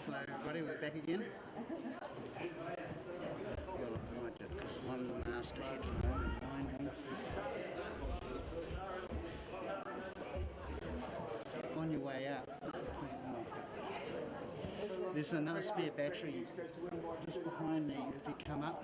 Hello everybody, we're back again. Well, I might just one last hit on your way out. There's another spare battery just behind me if you come up.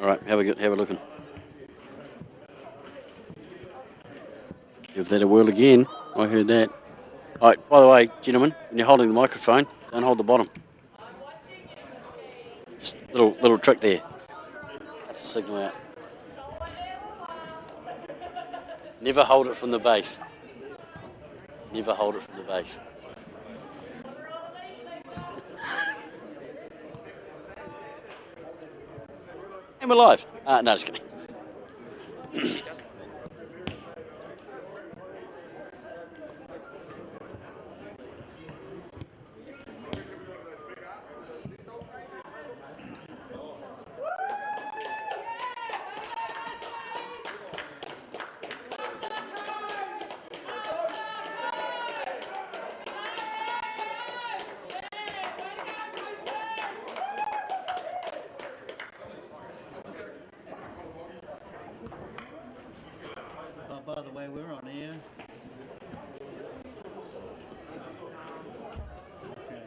All right, have a looking. Give that a whirl again. I heard that. All right, by the way, gentlemen, when you're holding the microphone, don't hold the bottom. Just little trick there. Cuts the signal out. Never hold it from the base. Never hold it from the base. And we're live. No, just kidding. By the way, we're on air. Okay.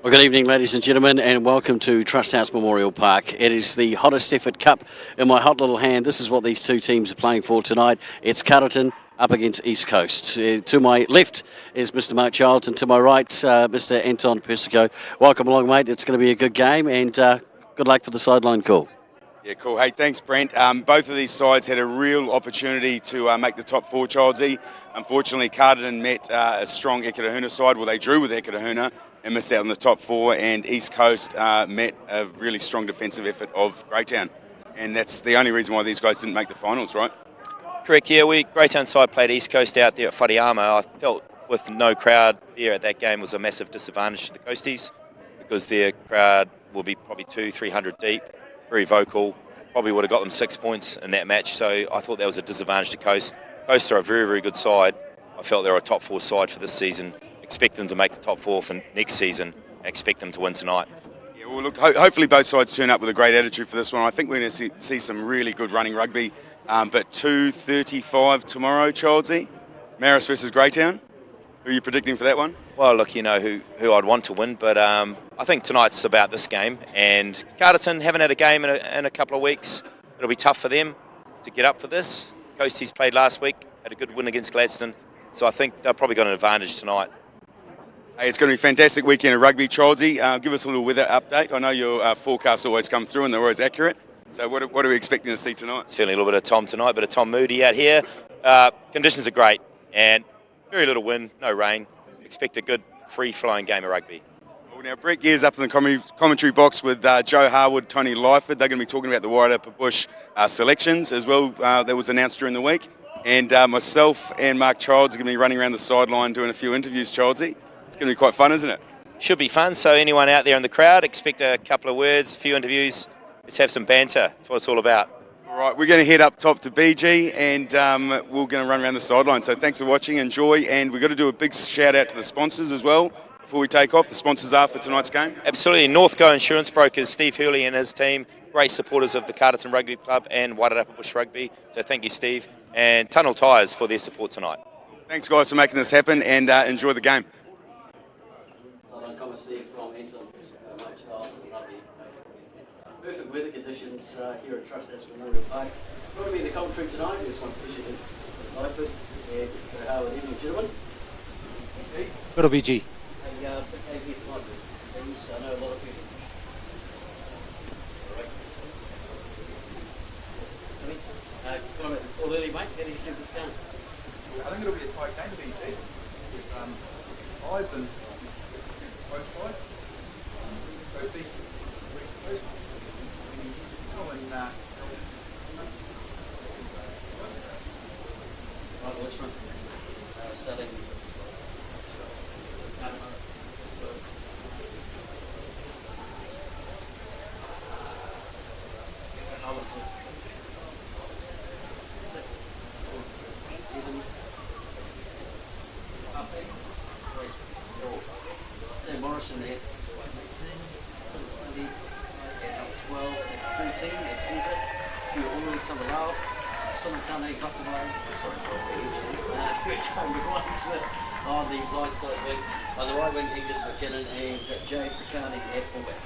Well, good evening, ladies and gentlemen, and welcome to Trust House Memorial Park. It is the Hodder-Seffert Cup in my hot little hand. This is what these two teams are playing for tonight. It's Carterton up against East Coast. To my left is Mr. Mark Childs, and to my right, Mr. Anton Persico. Welcome along, mate. It's going to be a good game, and good luck for the sideline call. Yeah, cool. Hey, thanks, Brent. Both of these sides had a real opportunity to make the top four, Childsy. Unfortunately, Carterton met a strong Eketahuna side. Well, they drew with Eketahuna and missed out on the top four. And East Coast met a really strong defensive effort of Greytown. And that's the only reason why these guys didn't make the finals, right? Correct, yeah. Greytown side played East Coast out there at Whariama. I felt with no crowd there at that game was a massive disadvantage to the Coasties because their crowd will be probably 200-300 deep. Very vocal, probably would have got them 6 points in that match, so I thought that was a disadvantage to Coast. Coast are a very, very good side. I felt they're a top four side for this season. Expect them to make the top four for next season and expect them to win tonight. Yeah, well, look, hopefully both sides turn up with a great attitude for this one. I think we're going to see some really good running rugby, but 2:35 tomorrow, Childsy. Marist versus Greytown. Who are you predicting for that one? Well, look, you know who I'd want to win, but I think tonight's about this game. And Carterton haven't had a game in a couple of weeks. It'll be tough for them to get up for this. Coasties played last week, had a good win against Gladstone, so I think they've probably got an advantage tonight. Hey, it's going to be a fantastic weekend of rugby, Childsy. Give us a little weather update. I know your forecasts always come through and they're always accurate. So what are we expecting to see tonight? It's feeling a little bit of Tom tonight, but a Tom Moody out here. Conditions are great and very little wind, no rain. expect a good, free-flowing game of rugby. Well, now, Brett Gear's up in the commentary box with Joe Harwood, Tony Lyford. They're going to be talking about the Wairarapa Bush selections as well. That was announced during the week. And myself and Mark Childs are going to be running around the sideline doing a few interviews, Childesy. It's going to be quite fun, isn't it? Should be fun. So anyone out there in the crowd, expect a couple of words, a few interviews. Let's have some banter. That's what it's all about. All right, we're going to head up top to BG and we're going to run around the sideline. So thanks for watching, enjoy, and we've got to do a big shout out to the sponsors as well before we take off. The sponsors are for tonight's game. Absolutely. Northco Insurance Brokers, Steve Hurley and his team, great supporters of the Carterton Rugby Club and Wairarapa Bush Rugby. So thank you, Steve. And Tunnel Tyres for their support tonight. Thanks, guys, for making this happen, and enjoy the game. Perfect weather conditions here at Trust House Memorial Park. Joining me in the commentary tonight is my President Lyford and Howard. Evening, gentlemen. Good to BG. Hey, big game here tonight, things I know a lot of people. All right. Got it all early, mate. How do you see this game? I think it'll be a tight game to be fair, with odds and both sides. Both these coast. Right, Richmond starting. Sam Morrison there. So maybe at 12, at 13, at centre. Few Ulu Tamarao, Sumatane Batamai, sorry, Ryan Smith on the blind side wing. On the right wing, Angus McKinnon and James Takani at fullback.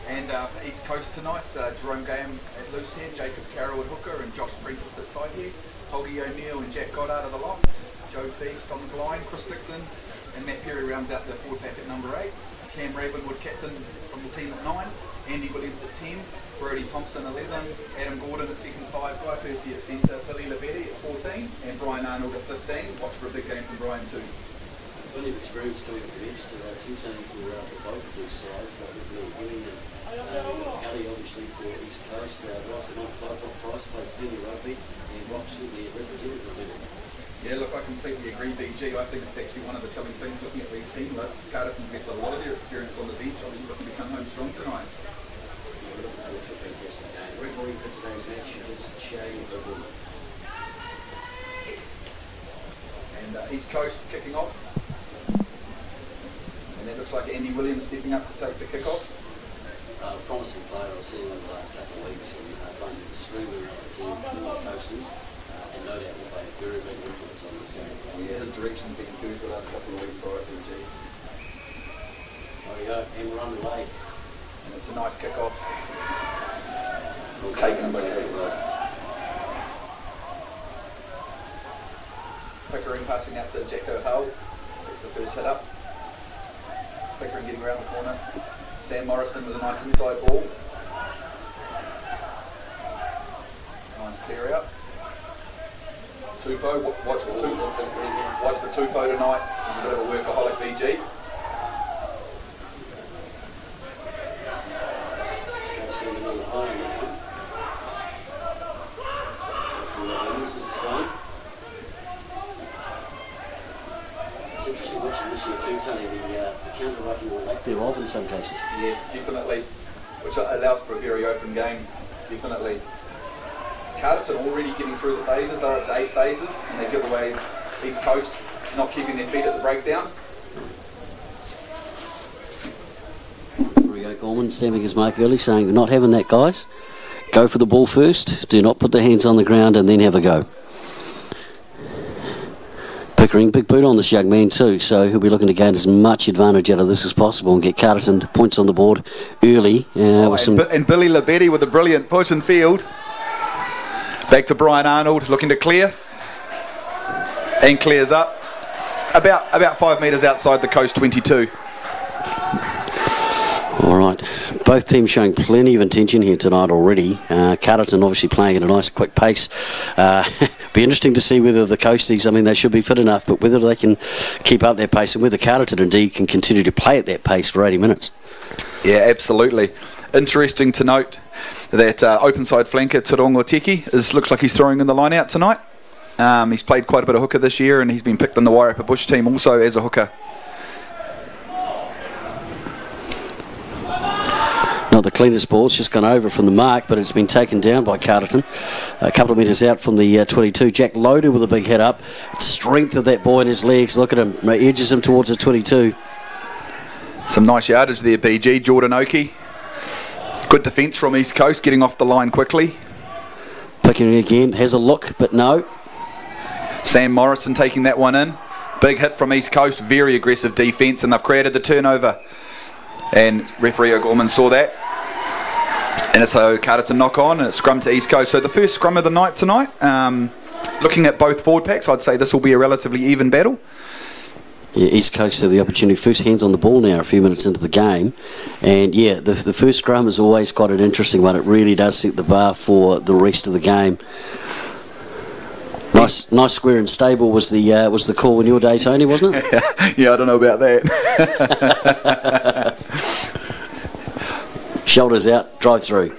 And for East Coast tonight, Jerome Graham at loose head, Jacob Carroll at hooker, and Josh Prentice at tight head. Holdy O'Neill and Jack Goddard are the locks. Joe Feast on the line, Chris Dixon, and Matt Perry rounds out the forward pack at number 8. Cam Ravenwood captain from the team at 9. Andy Williams at 10. Brody Thompson 11. Adam Gordon at second 5. Guy Percy at centre. Billy Labetti at 14. And Brian Arnold at 15. Watch for a big game from Brian too. Plenty of experience coming from the bench to team for both of these sides, like Billy Willing and Kelly obviously for East Coast. Ross at 9 Price played plenty of rugby, and Rock certainly represented the level. Yeah, look, I completely agree, BG. I think it's actually one of the telling things looking at these team lists. Carterton's left a lot of their experience on the bench. Obviously looking to come home strong tonight. Yeah, looking forward to a fantastic game. Referee for today's match is Shane O'Brien. And East Coast kicking off. And it looks like Andy Williams stepping up to take the kick-off. Promising player I've seen over the last couple of weeks and playing extremely well team for the Coasters. And no doubt will play a very big influence on this game. Yeah, his direction's been good the last couple of weeks for BG. There we go, and we're underway. And it's a nice kick-off. Taken him by Pickering passing out to Jacko Hull. Takes the first hit up. Pickering getting around the corner. Sam Morrison with a nice inside ball. Nice clear out. Tupou, watch for Tupou tonight. He's a bit of a workaholic, BG. It's interesting watching this year too, Tony, the counter-rucking or lack thereof in some cases. Yes, definitely. Which allows for a very open game, definitely. Carterton already getting through the phases. They're up to 8 phases, and they give away East Coast not keeping their feet at the breakdown. Rio Gorman stamping his mark early, saying we're not having that, guys. Go for the ball first. Do not put the hands on the ground and then have a go. Pickering, big boot on this young man too, so he'll be looking to gain as much advantage out of this as possible and get Carterton points on the board early. And Billy Labetti with a brilliant push in field. Back to Brian Arnold, looking to clear. And clears up. About 5 metres outside the coast 22. All right, both teams showing plenty of intention here tonight already. Carterton obviously playing at a nice quick pace. be interesting to see whether the Coasties, I mean, they should be fit enough, but whether they can keep up their pace and whether Carterton indeed can continue to play at that pace for 80 minutes. Yeah, absolutely. Interesting to note that open side flanker Turongo Teki looks like he's throwing in the line out tonight. He's played quite a bit of hooker this year, and he's been picked in the Wairarapa Bush team also as a hooker. Not the cleanest ball, it's just gone over from the mark, but it's been taken down by Carterton. A couple of metres out from the 22. Jack Loader with a big hit up. Strength of that boy in his legs. Look at him. Edges him towards the 22. Some nice yardage there, BG. Jordan Oakey. Good defence from East Coast, getting off the line quickly. Picking it again. Has a look, but no. Sam Morrison taking that one in. Big hit from East Coast. Very aggressive defence, and they've created the turnover. And referee O'Gorman saw that. And it's a Carterton knock on, and it's scrum to East Coast. So the first scrum of the night tonight. Looking at both forward packs, I'd say this will be a relatively even battle. Yeah, East Coast have the opportunity. First hands on the ball now, a few minutes into the game. And yeah, the first scrum is always quite an interesting one. It really does set the bar for the rest of the game. Nice, square and stable was the call in your day, Tony, wasn't it? Yeah, I don't know about that. Shoulders out, drive through.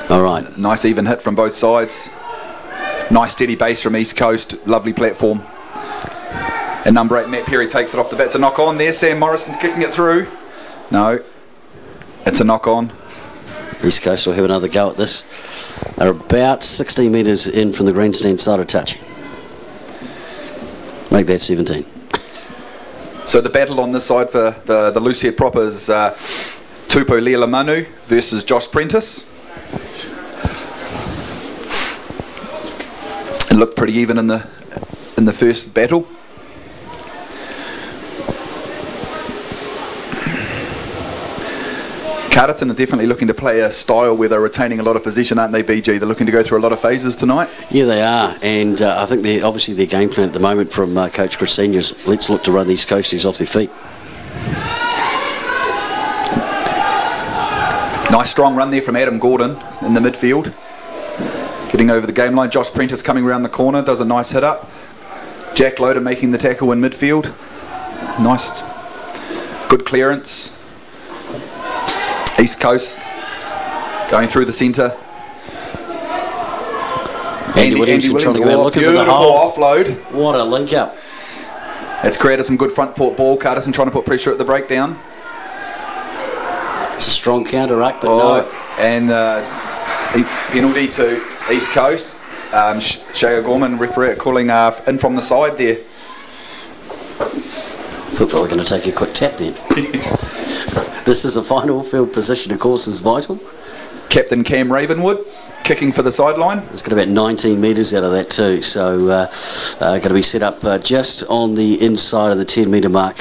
All right. Nice even hit from both sides. Nice steady base from East Coast. Lovely platform. And number 8, Matt Perry, takes it off the bat. It's a knock on there. Sam Morrison's kicking it through. No. It's a knock on. East Coast will have another go at this. They're about 60 metres in from the grandstand side of touch. Make that 17. So the battle on this side for the loose head prop is Tupo Lealamanu versus Josh Prentice. It looked pretty even in the first battle. Carterton are definitely looking to play a style where they're retaining a lot of possession, aren't they, BG? They're looking to go through a lot of phases tonight. Yeah, they are, and I think obviously their game plan at the moment from Coach Chris Seniors, let's look to run these Coasties off their feet. Nice strong run there from Adam Gordon in the midfield. Getting over the game line. Josh Prentice coming around the corner, does a nice hit up. Jack Loader making the tackle in midfield. Nice, good clearance. East Coast going through the centre. Andy Williams trying to go out looking for the hole. Offload. What a link up. It's created some good front port ball. Carterton trying to put pressure at the breakdown. It's a strong counter ruck, but no. And penalty to East Coast. Shay O'Gorman referee calling in from the side there. Thought they were going to take a quick tap then. This is a final field position, of course, is vital. Captain Cam Ravenwood kicking for the sideline. It's got about 19 metres out of that too, so going to be set up just on the inside of the 10 metre mark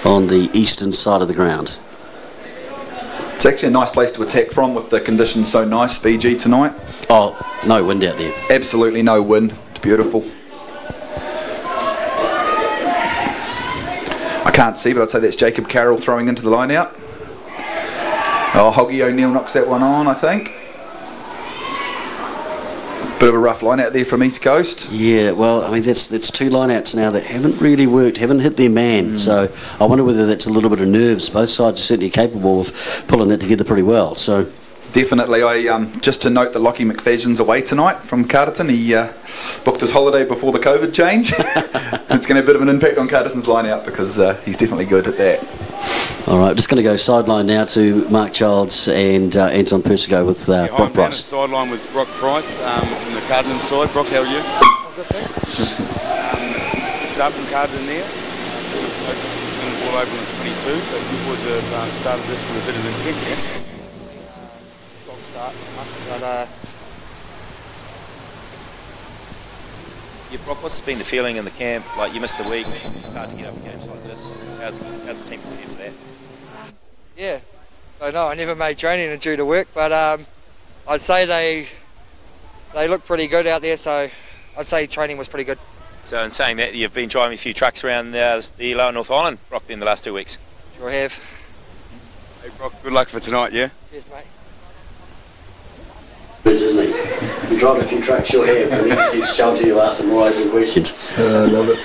on the eastern side of the ground. It's actually a nice place to attack from with the conditions so nice, BG, tonight. Oh, no wind out there. Absolutely no wind. It's beautiful. I can't see, but I'd say that's Jacob Carroll throwing into the line out. Oh, Hoggy O'Neill knocks that one on, I think. Bit of a rough line out there from East Coast. Yeah, well, I mean, that's 2 line-outs now that haven't really worked, haven't hit their man. So I wonder whether that's a little bit of nerves. Both sides are certainly capable of pulling that together pretty well. So definitely. Just to note that Lockie McFadden's away tonight from Carterton. He booked his holiday before the COVID change. It's going to have a bit of an impact on Carterton's line-out because he's definitely good at that. All right, just going to go sideline now to Mark Childs and Anton Persico with Brock Price. Sideline with Brock Price from the Carterton side. Brock, how are you? Good, thanks. Start from Carterton there. Turning the ball over on 22, but you boys have started this with a bit of intent here. Strong start from us, but Yeah, Brock, what's been the feeling in the camp? Like, you missed a week, it's hard to get up in games like this. How's the team prepared for that? yeah, don't know. I never made training due to work, but I'd say they look pretty good out there. So I'd say training was pretty good. So in saying that, you've been driving a few trucks around the Lower North Island, Brock, in the last 2 weeks. Sure have. Hey Brock, good luck for tonight, yeah? Cheers, mate. Isn't he? You're driving a few trucks, you're here for the next text Shelter, you'll ask some more open questions. I love it.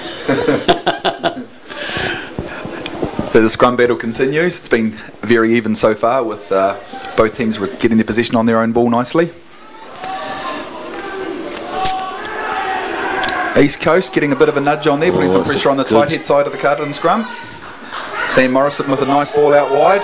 The scrum battle continues. It's been very even so far, with both teams getting their position on their own ball nicely. East Coast getting a bit of a nudge on there, putting some pressure on the tight head side of the Carterton scrum. Sam Morrison with a nice ball out wide.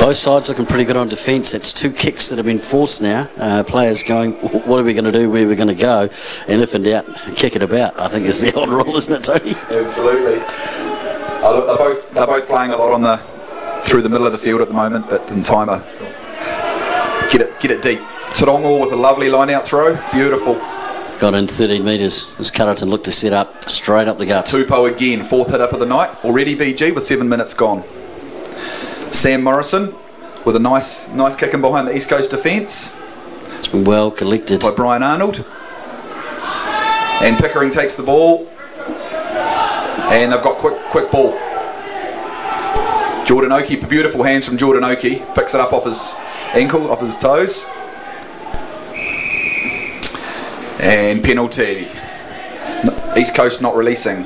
Both sides looking pretty good on defence. That's 2 kicks that have been forced now. Players going, what are we going to do, where are we going to go? And if in doubt, kick it about, I think is the old rule, isn't it, Tony? Absolutely. They're both playing a lot through the middle of the field at the moment, but in timer, get it deep. Tarongo with a lovely line-out throw. Beautiful. Got in 13 metres as Carterton looked to set up straight up the guts. Tupou again, 4th hit up of the night. Already BG with 7 minutes gone. Sam Morrison with a nice kick in behind the East Coast defence. It's been well collected by Brian Arnold. And Pickering takes the ball. And they've got quick ball. Jordan Oakey, beautiful hands from Jordan Oakey. Picks it up off his ankle, off his toes. And penalty. East Coast not releasing.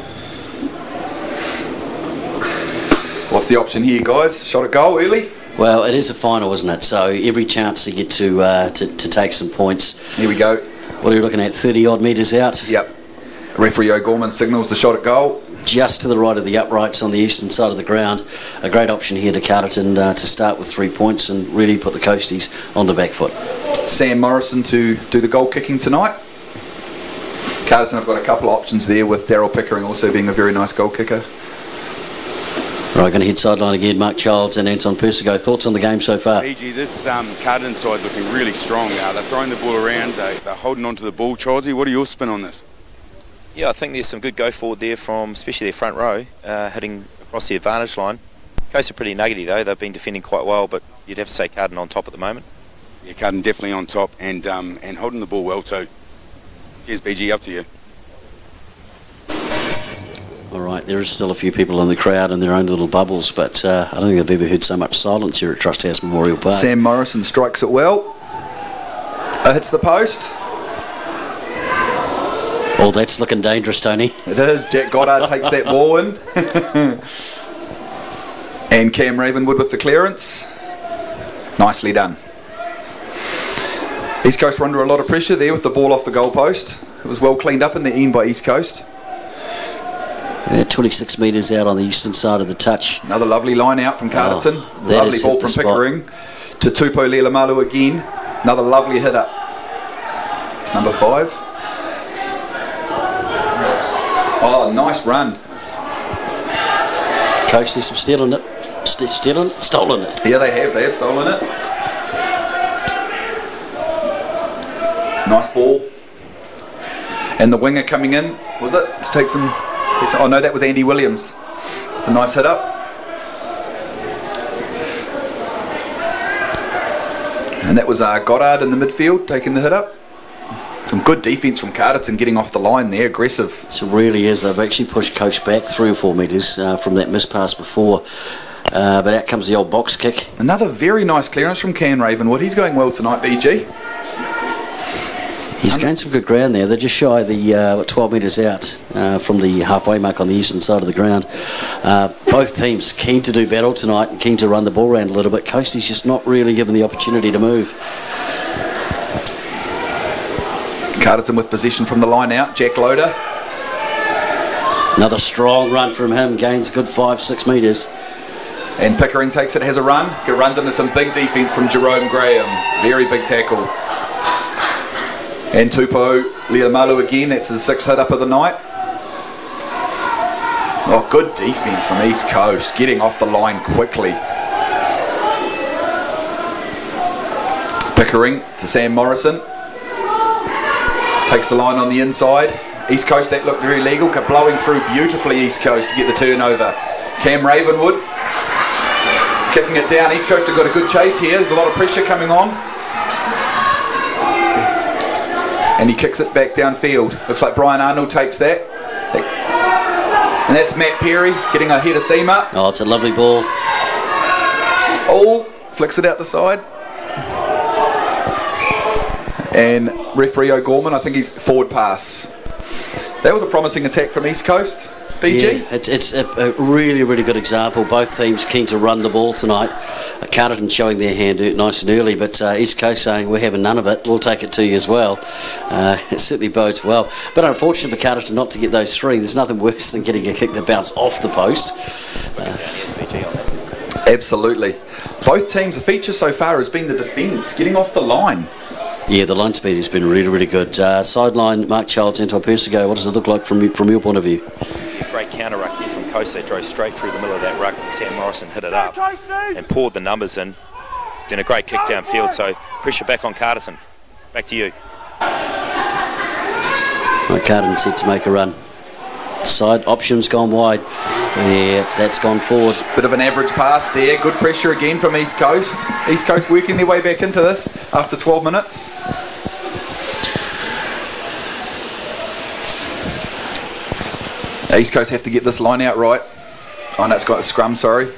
What's the option here, guys? Shot at goal early? Well, it is a final, isn't it? So every chance to get to take some points. Here we go. What are you looking at, 30-odd metres out? Yep. Referee O'Gorman signals the shot at goal. Just to the right of the uprights on the eastern side of the ground. A great option here to Carterton to start with 3 points and really put the Coasties on the back foot. Sam Morrison to do the goal kicking tonight. Carterton have got a couple of options there, with Daryl Pickering also being a very nice goal kicker. Right, going to hit sideline again, Mark Childs and Anton Persico. Thoughts on the game so far? BG, this Carterton side's looking really strong now. They're throwing the ball around, they're holding on to the ball. Childsy, what are your spin on this? Yeah, I think there's some good go forward there from especially their front row, hitting across the advantage line. Coast are pretty nuggety though. They've been defending quite well, but you'd have to say Carterton on top at the moment. Yeah, Carterton definitely on top and holding the ball well too. Cheers, BG, up to you. All right, there is still a few people in the crowd in their own little bubbles, but I don't think I've ever heard so much silence here at Trust House Memorial Park. Sam Morrison strikes it well. Hits the post. Oh, that's looking dangerous, Tony. It is. Jack Goddard takes that ball in. And Cam Ravenwood with the clearance. Nicely done. East Coast were under a lot of pressure there with the ball off the goalpost. It was well cleaned up in the end by East Coast. 26 metres out on the eastern side of the touch. Another lovely line out from Carterton. Lovely ball from Pickering to Tupou Leilamalu again. Another lovely hit up. It's number 5. Oh, nice run. Coasties have stolen it. Stolen it. Yeah, they have stolen it. It's a nice ball. And the winger coming in, was it? To take some. Oh no, that was Andy Williams. The nice hit up. And that was Goddard in the midfield taking the hit up. Some good defence from Carterton getting off the line there, aggressive. So it really is. They've actually pushed Coast back 3 or 4 metres from that miss pass before. But out comes the old box kick. Another very nice clearance from Cam Ravenwood. He's going well tonight, BG. He's gained some good ground there. They're just shy of the 12 metres out from the halfway mark on the eastern side of the ground. Both teams keen to do battle tonight and keen to run the ball around a little bit. Coastie's just not really given the opportunity to move. Carterton with position from the line out. Jack Loader. Another strong run from him. Gains good 5-6 metres. And Pickering takes it, has a run. It runs into some big defence from Jerome Graham. Very big tackle. And Tupou Leilamalu again. That's his 6th hit up of the night. Oh, good defence from East Coast. Getting off the line quickly. Pickering to Sam Morrison. Takes the line on the inside. East Coast, that looked very legal. Blowing through beautifully, East Coast, to get the turnover. Cam Ravenwood kicking it down. East Coast have got a good chase here. There's a lot of pressure coming on. And he kicks it back downfield. Looks like Brian Arnold takes that. And that's Matt Perry getting a head of steam up. Oh, it's a lovely ball. Oh, flicks it out the side. And referee O'Gorman, I think he's forward pass. That was a promising attack from East Coast. BG? Yeah, it's a really, really good example. Both teams keen to run the ball tonight. Carterton showing their hand nice and early, but East Coast saying we're having none of it. We'll take it to you as well. It certainly bodes well. But unfortunate for Carterton not to get those three. There's nothing worse than getting a kick that bounced off the post. Absolutely. Both teams, the feature so far has been the defence, getting off the line. Yeah, the line speed has been really, really good. Sideline, Mark Childs, Anti-Persico, what does it look like from your point of view? Great counter ruck there from Coast. They drove straight through the middle of that ruck and Sam Morrison hit it up and poured the numbers in. Then a great kick downfield, so pressure back on Carterton. Back to you. Right, Carterton set to make a run. Side options gone wide. Yeah, that's gone forward. Bit of an average pass there. Good pressure again from East Coast. East Coast working their way back into this after 12 minutes. East Coast have to get this line out right. Oh no, it's got a scrum, sorry.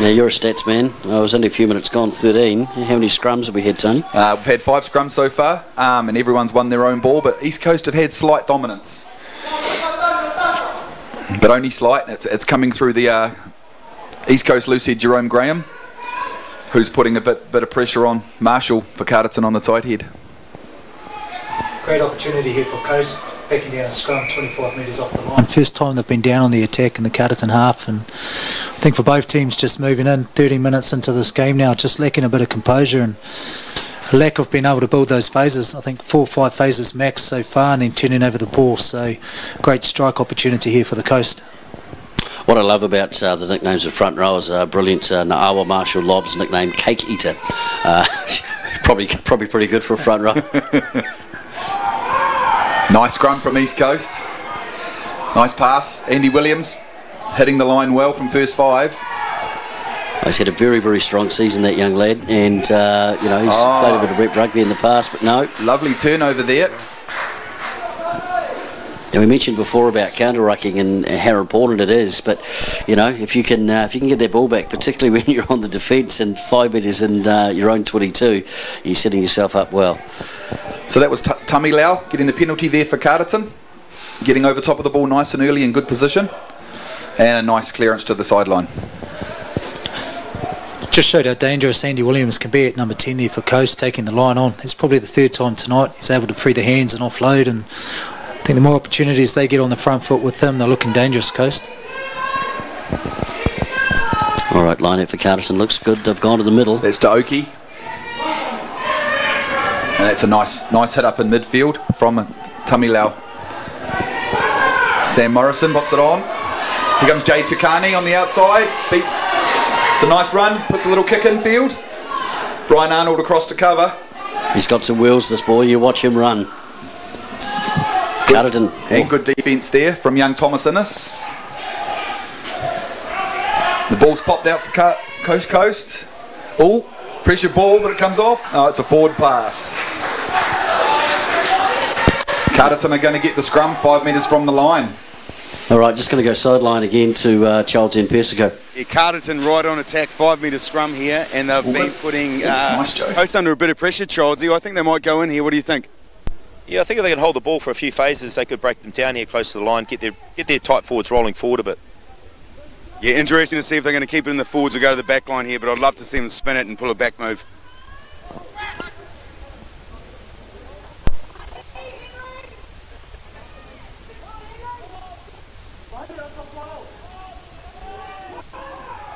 Yeah, you're a stats man. I was only a few minutes gone, 13. How many scrums have we had, Tony? We've had 5 scrums so far, and everyone's won their own ball, but East Coast have had slight dominance. But only slight. It's coming through the East Coast loose head Jerome Graham, who's putting a bit of pressure on Marshall for Carterton on the tight head. Great opportunity here for Coast, backing down a scrum 25 metres off the line. First time they've been down on the attack in the Carterton half, and I think for both teams just moving in 30 minutes into this game now, just lacking a bit of composure and a lack of being able to build those phases. I think 4 or 5 phases max so far, and then turning over the ball. So great strike opportunity here for the Coast. What I love about the nicknames of front rowers are brilliant. Naawa Marshall Lobbs, nicknamed Cake Eater. Probably pretty good for a front row. Nice scrum from East Coast. Nice pass. Andy Williams hitting the line well from first 5. He's had a very, very strong season, that young lad, and he's played a bit of rep rugby in the past, but no. Lovely turnover there. And we mentioned before about counter-rucking and how important it is, but if you can get that ball back, particularly when you're on the defence and 5 metres in your own 22, you're setting yourself up well. So that was Tummy Lau getting the penalty there for Carterton, getting over top of the ball nice and early in good position, and a nice clearance to the sideline. Just showed how dangerous Andy Williams can be at number 10 there for Coast, taking the line on. It's probably the 3rd time tonight he's able to free the hands and offload, and I think the more opportunities they get on the front foot with him, they're looking dangerous, Coast. All right, line out for Carterton looks good. They've gone to the middle. That's to Oki. And that's a nice hit up in midfield from Tummy Lau. Sam Morrison pops it on. Here comes Jay Takani on the outside. Beats. It's a nice run. Puts a little kick in field. Brian Arnold across to cover. He's got some wheels, this boy. You watch him run. Carterton. And good defence there from young Thomas Innes. The ball's popped out for Coast. Oh, pressure ball, but it comes off. Oh, it's a forward pass. Carterton are going to get the scrum 5 metres from the line. All right, just going to go sideline again to Childs and Persico. Yeah, Carterton right on attack, 5 metre scrum here, and they've been putting Coast under a bit of pressure, Childsy. I think they might go in here. What do you think? Yeah, I think if they can hold the ball for a few phases, they could break them down here close to the line, get their tight forwards rolling forward a bit. Yeah, interesting to see if they're going to keep it in the forwards or go to the back line here, but I'd love to see them spin it and pull a back move.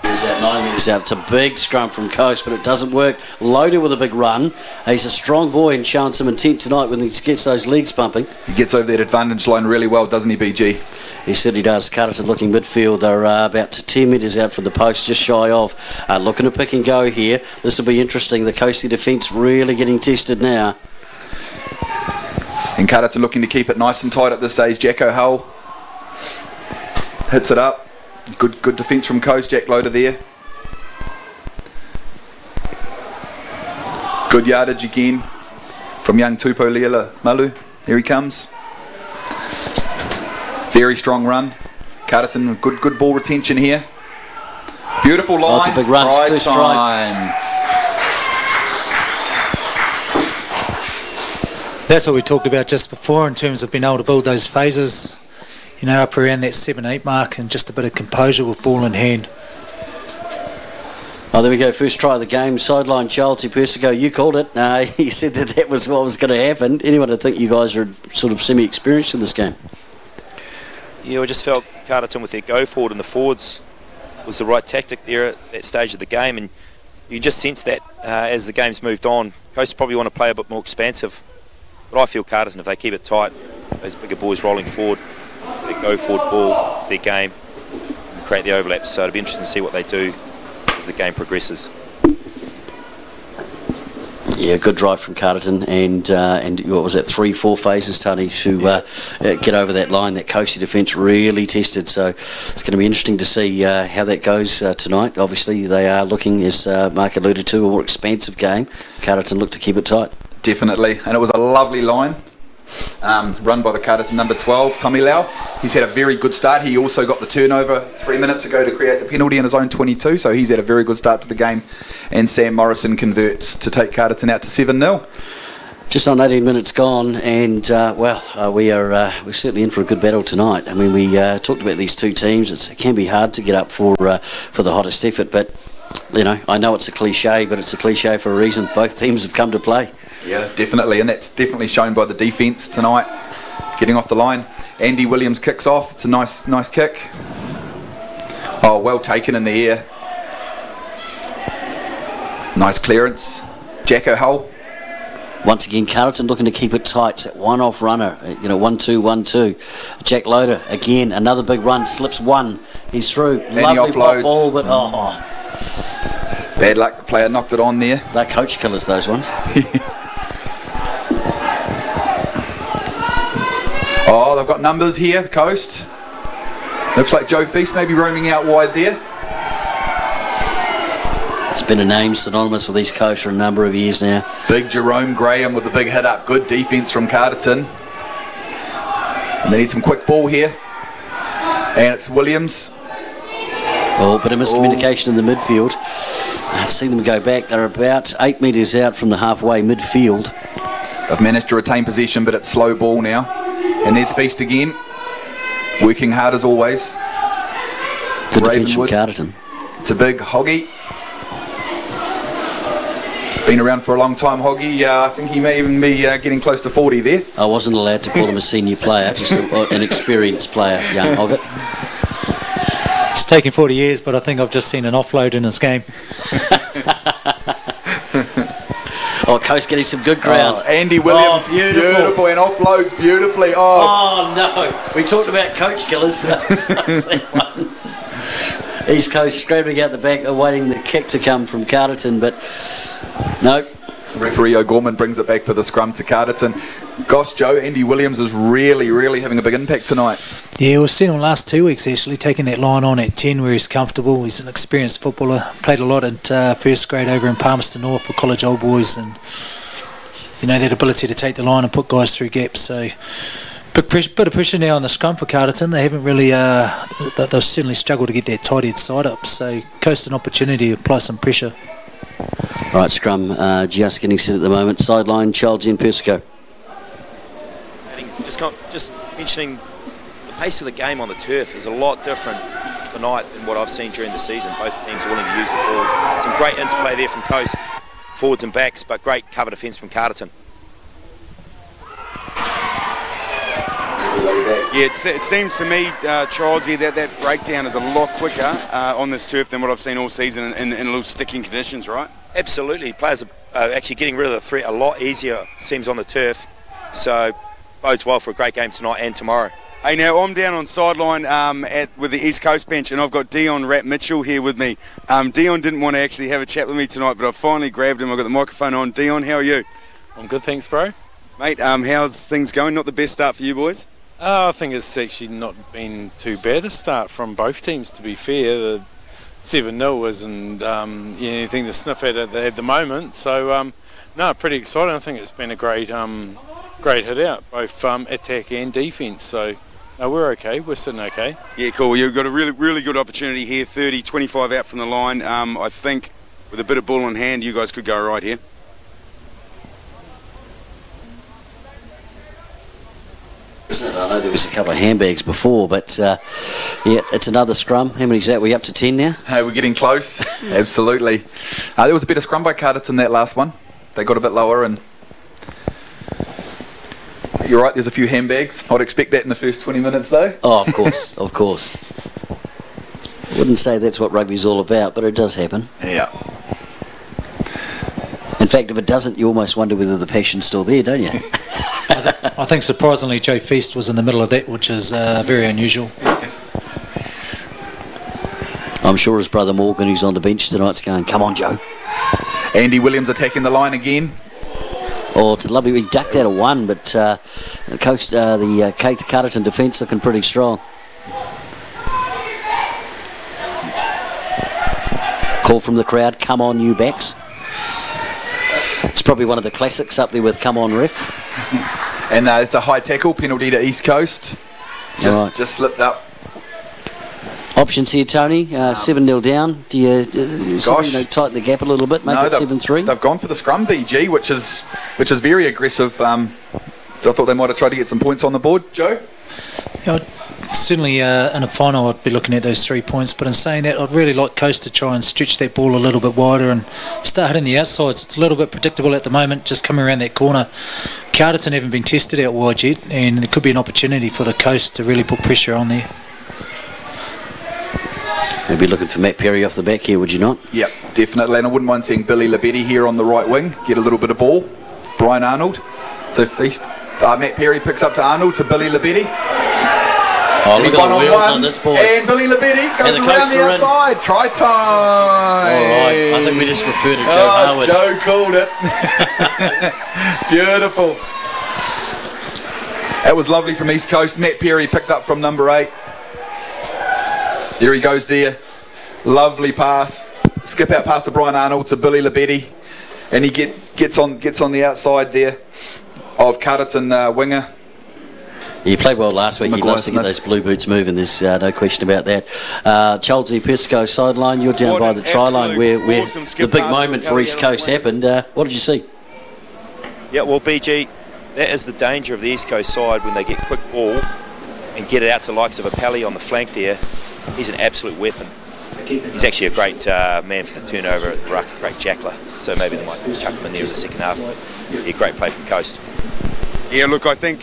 He's out 9 metres out. It's a big scrum from Coast, but it doesn't work. Loaded with a big run. He's a strong boy and showing some intent tonight when he gets those legs pumping. He gets over that advantage line really well, doesn't he, BG? He certainly does. Carterton looking midfield. They're about 10 metres out from the post, just shy of. Looking to pick and go here. This will be interesting. The Coastie defence really getting tested now. And Carterton looking to keep it nice and tight at this stage. Jacko Hull hits it up. Good defence from Coast. Jack Loader there. Good yardage again from young Tupo Leela Malu. Here he comes. Very strong run. Carterton, good ball retention here. Beautiful line. That's a big run. Right First time. That's what we talked about just before in terms of being able to build those phases, up around that 7-8 mark, and just a bit of composure with ball in hand. Oh, there we go. First try of the game. Sideline Chelsea Persico. You called it. You said that was what was going to happen. Anyone would think you guys are sort of semi-experienced in this game? Yeah, I just felt Carterton with their go forward and the forwards was the right tactic there at that stage of the game, and you just sense that as the game's moved on. Coast probably want to play a bit more expansive, but I feel Carterton, if they keep it tight, those bigger boys rolling forward, they go forward ball, it's their game, and create the overlaps. So it'll be interesting to see what they do as the game progresses. Yeah, good drive from Carterton, and what was that, 3-4 phases, Tony, to get over that line. That Coastie defence really tested, so it's going to be interesting to see how that goes tonight. Obviously, they are looking, as Mark alluded to, a more expansive game. Carterton looked to keep it tight. Definitely, and it was a lovely line. Run by the Carterton number 12, Tommy Lau. He's had a very good start. He also got the turnover 3 minutes ago to create the penalty in his own 22, so he's had a very good start to the game. And Sam Morrison converts to take Carterton out to 7-0. Just on 18 minutes gone, and we're certainly in for a good battle tonight. I mean, we talked about these two teams. It can be hard to get up for the Hodder-Seffert, but I know it's a cliche, but it's a cliche for a reason. Both teams have come to play. Yeah, definitely, and that's definitely shown by the defence tonight, getting off the line. Andy Williams kicks off. It's a nice kick. Oh, well taken in the air. Nice clearance. Jacko Hull. Once again, Carterton looking to keep it tight. It's that one-off runner, 1-2, 1-2. Jack Loader, again, another big run, slips one. He's through. And lovely he offloads. pop ball, but Bad luck, the player knocked it on there. They're coach killers, those ones. Oh, they've got numbers here, Coast. Looks like Joe Feast may be roaming out wide there. It's been a name synonymous with East Coast for a number of years now. Big Jerome Graham with the big hit up. Good defence from Carterton. And they need some quick ball here. And it's Williams. Oh, bit of miscommunication in the midfield. I've seen them go back. They're about 8 metres out from the halfway midfield. They've managed to retain possession, but it's slow ball now. And there's Feast again. Working hard as always. Good defence from Carterton. It's a big Hoggy. Been around for a long time, Hoggy. I think he may even be getting close to 40 there. I wasn't allowed to call him a senior player, just an experienced player, young Hoggett. It's taken 40 years, but I think I've just seen an offload in this game. Coast getting some good ground. Oh, Andy Williams, beautiful, and offloads beautifully. Oh no, we talked about coach killers. East Coast scrambling out the back, awaiting the kick to come from Carterton, but no. Referee O'Gorman brings it back for the scrum to Carterton. Gosh, Joe, Andy Williams is really having a big impact tonight. Yeah, we've seen him last 2 weeks actually, taking that line on at 10 where he's comfortable. He's an experienced footballer, played a lot at first grade over in Palmerston North for college old boys, and that ability to take the line and put guys through gaps. So bit of pressure now on the scrum for Carterton. They haven't really, they'll certainly struggle to get that tight head side up, so Coast an opportunity to apply some pressure. Right, scrum just getting set at the moment. Sideline, Chelsea and Persico. Just mentioning the pace of the game on the turf is a lot different tonight than what I've seen during the season. Both teams are willing to use the ball. Some great interplay there from Coast, forwards and backs, but great cover defence from Carterton. Yeah, it seems to me, Charles, that breakdown is a lot quicker on this turf than what I've seen all season in a little sticking conditions, right? Absolutely. Players are actually getting rid of the threat a lot easier, seems, on the turf. So bodes well for a great game tonight and tomorrow. Hey, now I'm down on sideline with the East Coast bench, and I've got Dion Rat Mitchell here with me. Dion didn't want to actually have a chat with me tonight, but I finally grabbed him. I've got the microphone on. Dion, how are you? I'm good, thanks, bro. Mate, how's things going? Not the best start for you boys? I think it's actually not been too bad a start from both teams, to be fair. The 7-0 isn't anything to sniff at the moment. So, pretty exciting. I think it's been a great hit out, both attack and defence. So, no, we're okay. We're sitting okay. Yeah, cool. You've got a really good opportunity here. 30, 25 out from the line. I think with a bit of ball in hand, you guys could go right here. isn't it? I know there was a couple of handbags before, but yeah, it's another scrum. How many's that? We up to 10 now? Hey, we're getting close. Absolutely. There was a better scrum by Carterton that last one. They got a bit lower, and you're right, there's a few handbags. I'd expect that in the first 20 minutes though. Oh, of course, of course. Wouldn't say that's what rugby's all about, but it does happen. Yeah. In fact, if it doesn't, you almost wonder whether the passion's still there, don't you? I think surprisingly Joe Feast was in the middle of that, which is very unusual. I'm sure his brother Morgan, who's on the bench tonight's going, come on, Joe. Andy Williams attacking the line again. Oh, it's a lovely. He ducked out of one, but the Kate Carterton defence looking pretty strong. Call from the crowd, come on, you backs. It's probably one of the classics up there with come on, ref. And it's a high tackle, penalty to East Coast. Just slipped up. Options here, Tony. 7-0 down. Do you tighten the gap a little bit, make it 7-3? They've gone for the scrum, BG, which is very aggressive. So I thought they might have tried to get some points on the board. Joe? Yeah, certainly in a final I'd be looking at those 3 points, but in saying that I'd really like Coast to try and stretch that ball a little bit wider and start hitting the outsides. It's a little bit predictable at the moment, just coming around that corner. Carterton haven't been tested out wide yet, and there could be an opportunity for the Coast to really put pressure on there. Maybe looking for Matt Perry off the back here, would you not? Yep, definitely. And I wouldn't mind seeing Billy Labetti here on the right wing, get a little bit of ball. Brian Arnold. So Feast, Matt Perry picks up to Arnold, to Billy Labetti. Oh, look at the wheels on this boy. And Billy Labetti goes around the outside. Try time. All right, I think we just refer to Joe Harwood. Joe called it. Beautiful. That was lovely from East Coast. Matt Perry picked up from number 8. There he goes there. Lovely pass. Skip out pass to Brian Arnold to Billy Labetti. And he gets on the outside there of Carterton winger. He played well last week. He loves to get those blue boots moving. There's no question about that. Chelsea Pesco sideline. You're down by the try line where the big moment for East Coast happened. What did you see? Yeah, well, BG, that is the danger of the East Coast side when they get quick ball and get it out to the likes of a Pally on the flank there. He's an absolute weapon. He's actually a great man for the turnover at the ruck, a great jackler. So maybe they might chuck him in there in the second half. Yeah, great play from Coast. Yeah, look, I think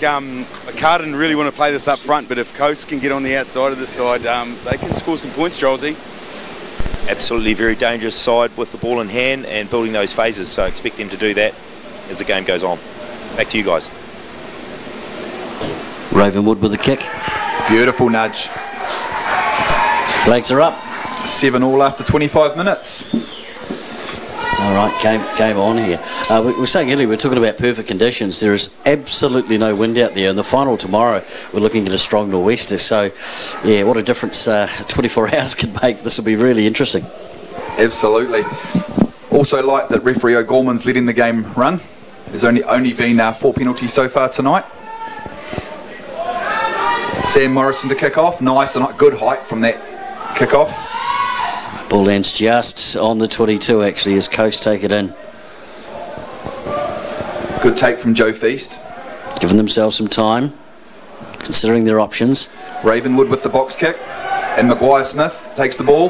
Carden really want to play this up front, but if Coast can get on the outside of this side, they can score some points, Charlesy. Absolutely very dangerous side with the ball in hand and building those phases, so expect them to do that as the game goes on. Back to you guys. Ravenwood with the kick. Beautiful nudge. Flags are up. 7-all after 25 minutes. All right, game on here. We were saying earlier, we were talking about perfect conditions. There is absolutely no wind out there. In the final tomorrow, we're looking at a strong nor'wester. So, yeah, what a difference 24 hours can make. This will be really interesting. Absolutely. Also like that referee O'Gorman's letting the game run. There's only been 4 penalties so far tonight. Sam Morrison to kick off. Nice and good height from that kick off. Ball lands just on the 22 actually as Coast take it in. Good take from Joe Feast. Giving themselves some time, considering their options. Ravenwood with the box kick. And Maguire Smith takes the ball.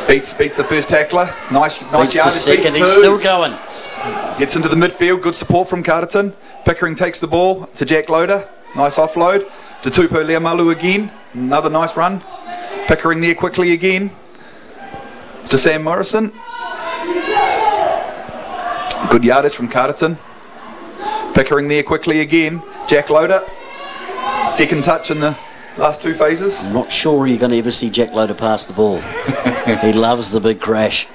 Beats the first tackler. Nice Beats yard. The second, he's still going. Gets into the midfield. Good support from Carterton. Pickering takes the ball to Jack Loader. Nice offload. To Tupo Leamalu again. Another nice run. Pickering there quickly again. To Sam Morrison. Good yardage from Carterton. Pickering there quickly again. Jack Loader. Second touch in the last 2 phases. I'm not sure you're going to ever see Jack Loader pass the ball. He loves the big crash.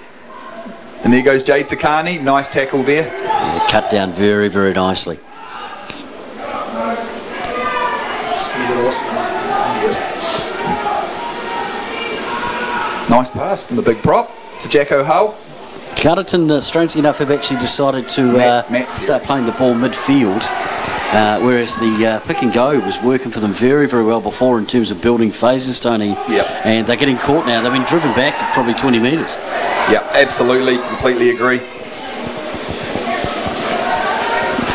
And there goes Jade Takani. Nice tackle there. Yeah, cut down very, very nicely. Nice pass from the big prop to Jacko Hull. Carterton, strangely enough, have actually decided to start playing the ball midfield, whereas the pick and go was working for them very, very well before in terms of building phases, Tony. Yep. And they're getting caught now. They've been driven back probably 20 metres. Yeah, absolutely, completely agree.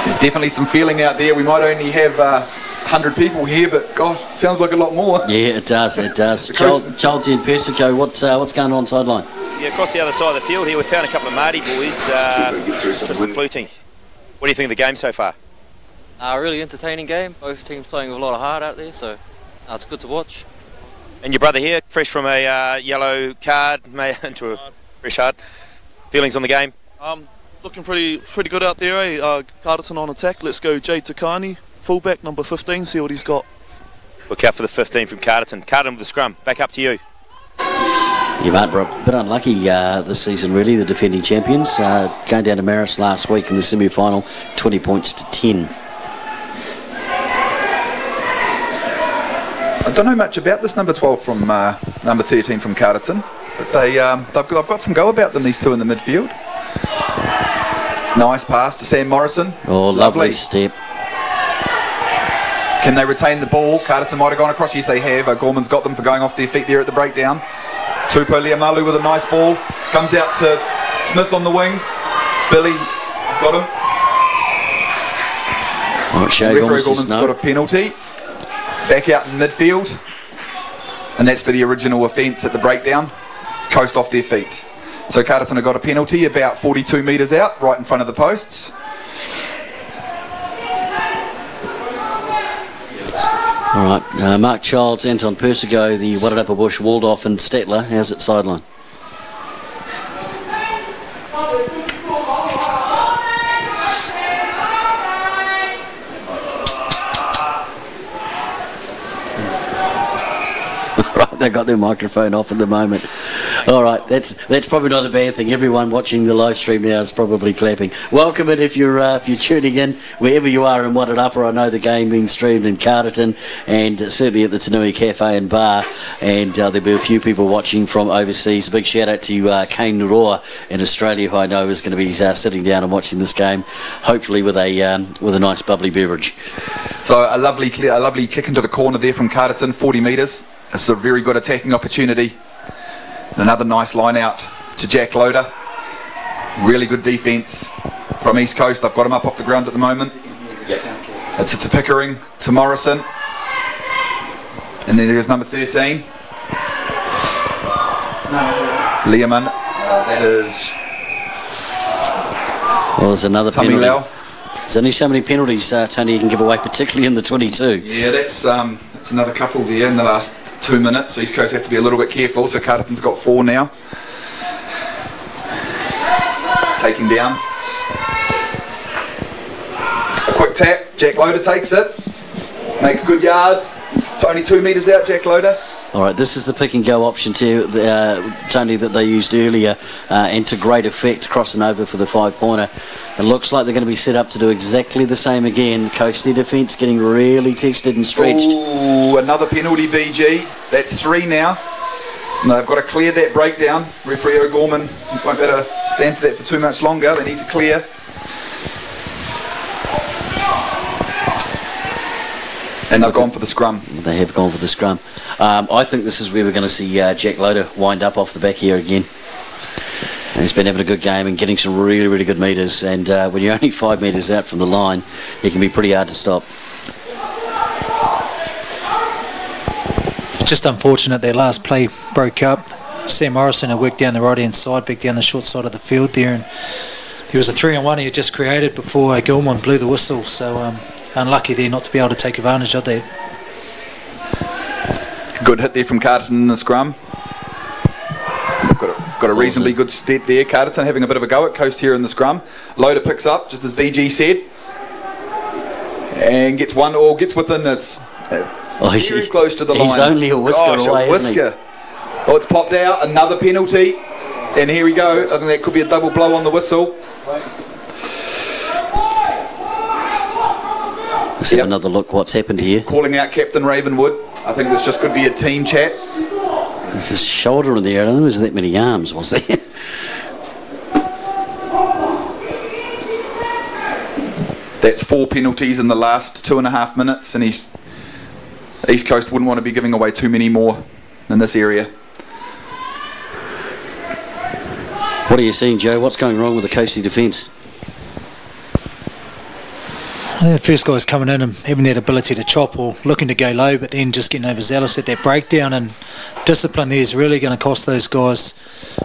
There's definitely some feeling out there. We might only have 100 people here, but gosh, sounds like a lot more. Yeah, it does. Chelsea and Persico, what's going on sideline? Yeah, across the other side of the field here, we found a couple of Māori boys just fluting. What do you think of the game so far? Really entertaining game. Both teams playing with a lot of heart out there, so it's good to watch. And your brother here, fresh from a yellow card, into a fresh heart. Feelings on the game? Looking pretty good out there, eh? Carterton on attack. Let's go Jay Takani, fullback, number 15, see what he's got. Look out for the 15 from Carterton. Carterton with the scrum. Back up to you. You might be a bit unlucky this season, really, the defending champions. Going down to Marist last week in the semi-final, 20 points to 10. I don't know much about this number 12 from number 13 from Carterton, but they've got some go about them, these two in the midfield. Nice pass to Sam Morrison. Oh, lovely step. Can they retain the ball? Carterton might have gone across. Yes, they have. Gorman's got them for going off their feet there at the breakdown. Tupo Liamalu with a nice ball. Comes out to Smith on the wing. Billy has got him. Referee Gorman's got a penalty. Back out in midfield. And that's for the original offence at the breakdown. Coast off their feet. So Carterton have got a penalty about 42 metres out, right in front of the posts. All right, Mark Childs, Anton Persico, the Wairarapa Bush, Waldorf and Stettler. How's it sideline? Right, they got their microphone off at the moment. All right, that's probably not a bad thing. Everyone watching the live stream now is probably clapping. Welcome in if you're tuning in wherever you are in Wairarapa. I know the game being streamed in Carterton and certainly at the Tanui Cafe and Bar, and there'll be a few people watching from overseas. A big shout out to Kane Nuroa in Australia, who I know is going to be sitting down and watching this game, hopefully with a nice bubbly beverage. So a lovely kick into the corner there from Carterton, 40 metres. It's a very good attacking opportunity. And another nice line out to Jack Loader. Really good defence from East Coast. They've got him up off the ground at the moment. It's to Pickering, to Morrison. And then there's number 13. Learman. That is... Well, there's another Tommy penalty. Lau. There's only so many penalties, Tony, you can give away, particularly in the 22. Yeah, that's another couple there in the last 2 minutes. East Coast have to be a little bit careful, so Carterton's got 4 now. Taking down. A quick tap, Jack Loader takes it. Makes good yards. It's only 2 metres out, Jack Loader. All right, this is the pick and go option too, Tony, that they used earlier, and to great effect, crossing over for the 5-pointer. It looks like they're going to be set up to do exactly the same again. Coast, their defence getting really tested and stretched. Ooh, another penalty, BG. That's 3 now. And they've got to clear that breakdown. Referee O'Gorman won't better stand for that for too much longer. They need to clear. And they've gone for the scrum. They have gone for the scrum. I think this is where we're going to see Jack Loader wind up off the back here again. And he's been having a good game and getting some really, really good metres. And when you're only 5 metres out from the line, it can be pretty hard to stop. Just unfortunate their last play broke up. Sam Morrison had worked down the right-hand side, back down the short side of the field there. And there was a 3-on-1 he had just created before Gilmore blew the whistle. So unlucky there not to be able to take advantage of that. Good hit there from Carterton in the scrum. Got a reasonably good step there. Carterton having a bit of a go at Coast here in the scrum. Loader picks up, just as BG said. And gets one, or gets within this. Very close to the line. He's only a whisker away, isn't he? Oh, it's popped out. Another penalty. And here we go. I think that could be a double blow on the whistle. Let's have another look what's happened here. Calling out Captain Ravenwood. I think this just could be a team chat. There's a shoulder in there. I don't think there's that many arms, was there? That's 4 penalties in the last 2.5 minutes, and East Coast wouldn't want to be giving away too many more in this area. What are you seeing, Joe? What's going wrong with the Coastie defence? I think the first guys coming in and having that ability to chop or looking to go low, but then just getting overzealous at that breakdown, and discipline there is really going to cost those guys.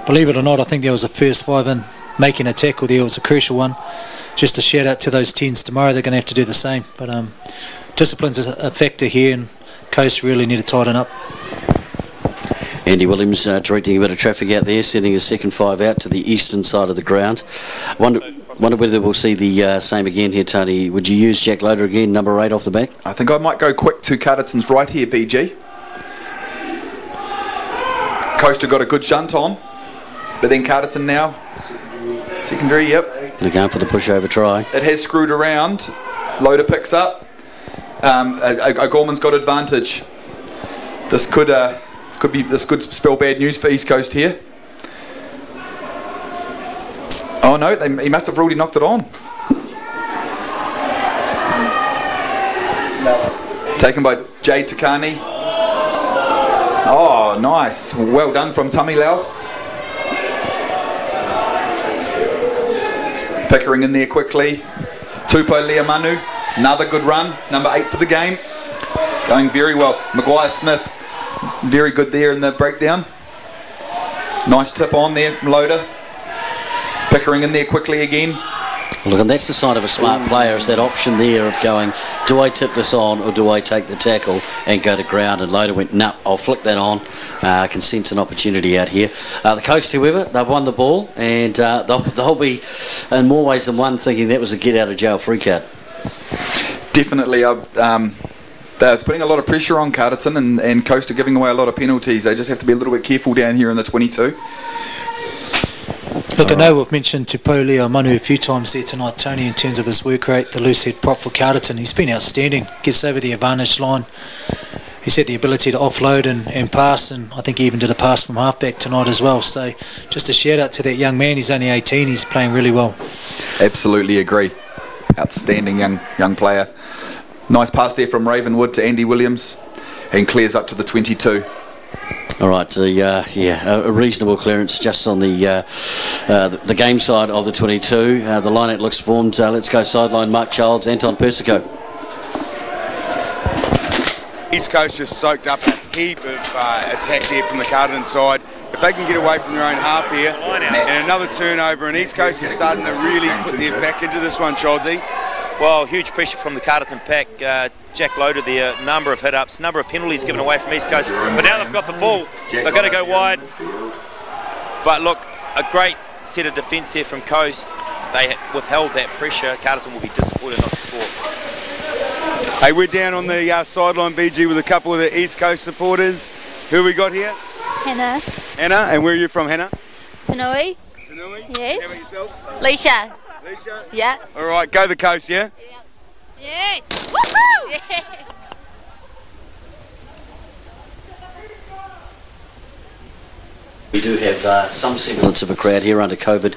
Believe it or not, I think there was a first 5 in making a tackle there. It was a crucial one. Just a shout out to those 10s tomorrow. They're going to have to do the same. But discipline's a factor here, and Coast really need to tighten up. Andy Williams directing a bit of traffic out there, sending his second 5 out to the eastern side of the ground. Wonder whether we'll see the same again here, Tony. Would you use Jack Loader again, number 8 off the back? I think I might go quick to Carterton's right here, BG. Coaster got a good shunt on, but then Carterton now, secondary, yep. They're going for the pushover try. It has screwed around. Loader picks up. O'Gorman's got advantage. This could spell bad news for East Coast here. Oh no, he must have already knocked it on. Taken by Jay Takani. Oh, nice. Well done from Tamilau. Pickering in there quickly. Tupo Leamanu. Another good run. Number 8 for the game. Going very well. Maguire Smith. Very good there in the breakdown. Nice tip on there from Loader. Pickering in there quickly again. Look, and that's the sign of a smart player, is that option there of going, do I tip this on or do I take the tackle and go to ground? And Loader went, no, I'll flick that on. I can sense an opportunity out here. The Coast, however, they've won the ball, and they'll be, in more ways than one, thinking that was a get-out-of-jail-free card. Definitely. They're putting a lot of pressure on Carterton, and Coast are giving away a lot of penalties. They just have to be a little bit careful down here in the 22. Look, I know we've mentioned Tupoleo Manu a few times there tonight, Tony, in terms of his work rate, the loose head prop for Carterton. He's been outstanding, gets over the advantage line. He's had the ability to offload and pass, and I think he even did a pass from halfback tonight as well. So just a shout out to that young man. He's only 18, he's playing really well. Absolutely agree. Outstanding young player. Nice pass there from Ravenwood to Andy Williams, and clears up to the 22. All right, a reasonable clearance just on the game side of the 22. The line-out looks formed. Let's go sideline. Mark Childs, Anton Persico. East Coast just soaked up a heap of attack there from the Carterton side. If they can get away from their own half here, and another turnover, and East Coast is starting to really put their back into this one, Childsy. Well, huge pressure from the Carterton pack. Jack Loader there, number of hit-ups, number of penalties given away from East Coast. But now they've got the ball. They're going to go wide. But look, a great set of defence here from Coast. They withheld that pressure. Carterton will be disappointed not to score. Hey, we're down on the sideline, BG, with a couple of the East Coast supporters. Who we got here? Hannah. Hannah, and where are you from, Hannah? Tanui. Tanui? Yes. How about yourself? Leisha. Leisha? Yeah. All right, go the Coast, yeah? Yes. Woohoo! Yeah. We do have some semblance of a crowd here under COVID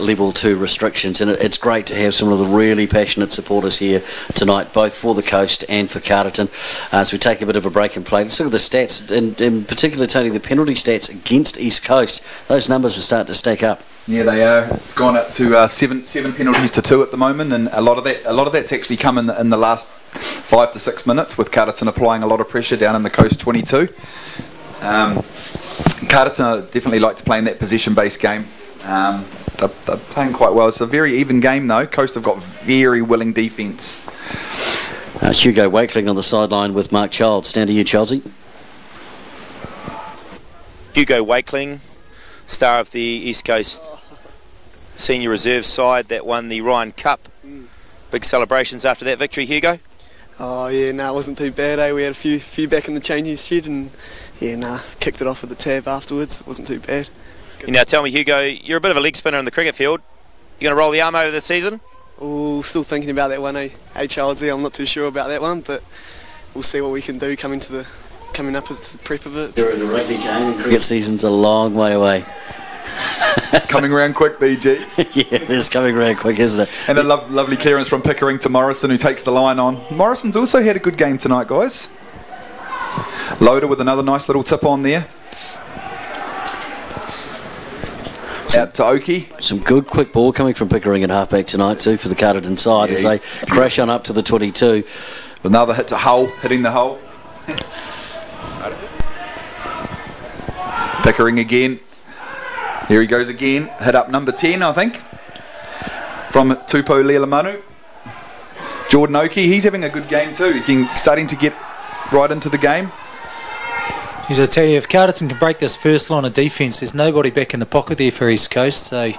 level 2 restrictions, and it's great to have some of the really passionate supporters here tonight, both for the Coast and for Carterton. So we take a bit of a break and play. Let's look at the stats, and in particular, Tony, the penalty stats against East Coast. Those numbers are starting to stack up. Yeah, they are. It's gone up to seven penalties to 2 at the moment, and a lot of that's actually come in the last 5 to 6 minutes, with Carterton applying a lot of pressure down in the Coast 22. Carterton definitely like to play in that possession-based game. They're playing quite well. It's a very even game, though. Coast have got very willing defence. Hugo Wakeling on the sideline with Mark Childs. Down to you, Chelsea. Hugo Wakeling, star of the East Coast senior reserve side that won the Ryan Cup. Big celebrations after that victory, Hugo? Oh yeah, no, it wasn't too bad, eh? We had a few back in the changing shed, and kicked it off with the tab afterwards. It wasn't too bad. Now tell me, Hugo, you're a bit of a leg spinner in the cricket field. You going to roll the arm over this season? Oh, still thinking about that one, eh? Hey, Charles, I'm not too sure about that one, but we'll see what we can do coming up as the prep of it. You're in a rugby game, and cricket season's a long way away. Coming round quick, BG. Yeah, it's coming round quick, isn't it? And a lovely clearance from Pickering to Morrison, who takes the line on. Morrison's also had a good game tonight, guys. Loader with another nice little tip on there. out to Oki. Some good quick ball coming from Pickering at halfback tonight too for the Carterton side as they crash on up to the 22. Another hit to Hull, hitting the Hull. Pickering again. Here he goes again. Hit up number 10, I think, from Tupou Lealamanu. Jordan Oki, he's having a good game too. He's starting to get right into the game. As I tell you, if Carterton can break this first line of defence, there's nobody back in the pocket there for East Coast, so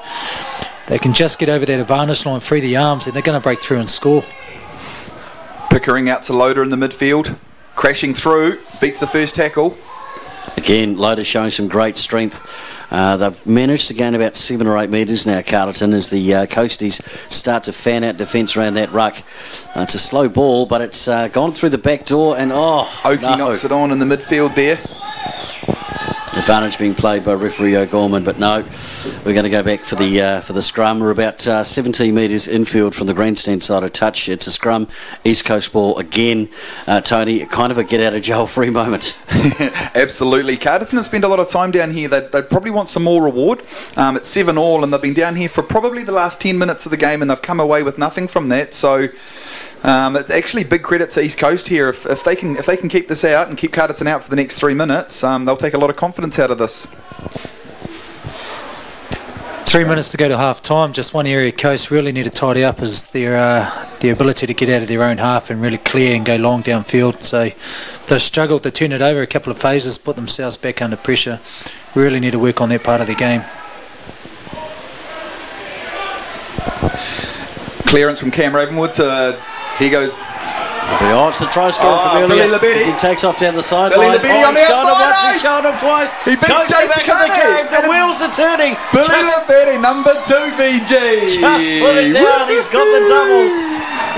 they can just get over that advantage line, free the arms, and they're going to break through and score. Pickering out to Loader in the midfield, crashing through, beats the first tackle. Again, Loader showing some great strength. They've managed to gain about 7 or 8 metres now, Carterton, as the Coasties start to fan out defence around that ruck. It's a slow ball, but it's gone through the back door, and Oki knocks it on in the midfield there. Advantage being played by referee O'Gorman, but no, we're going to go back for the scrum. We're about 17 metres infield from the grandstand side of touch. It's a scrum, East Coast ball again. Tony, kind of a get out of jail free moment. Absolutely. Carterton have spent a lot of time down here. They probably want some more reward. It's 7-all, and they've been down here for probably the last 10 minutes of the game, and they've come away with nothing from that. So it's actually big credit to East Coast here. If they can keep this out and keep Carterton out for the next 3 minutes, they'll take a lot of confidence out of this. 3 minutes to go to half time. Just one area Coast really need to tidy up is their ability to get out of their own half and really clear and go long downfield. So they've struggled to turn it over a couple of phases, put themselves back under pressure. Really need to work on that part of the game. Clearance from Cam Ravenwood to here goes. It's the try scorer from earlier as he takes off down the sideline. Billy on the outside. He's shown him twice. He beats Jay Takane. The wheels are turning. Billy Labetti, number 2 VG. Just put it down. He's got the double.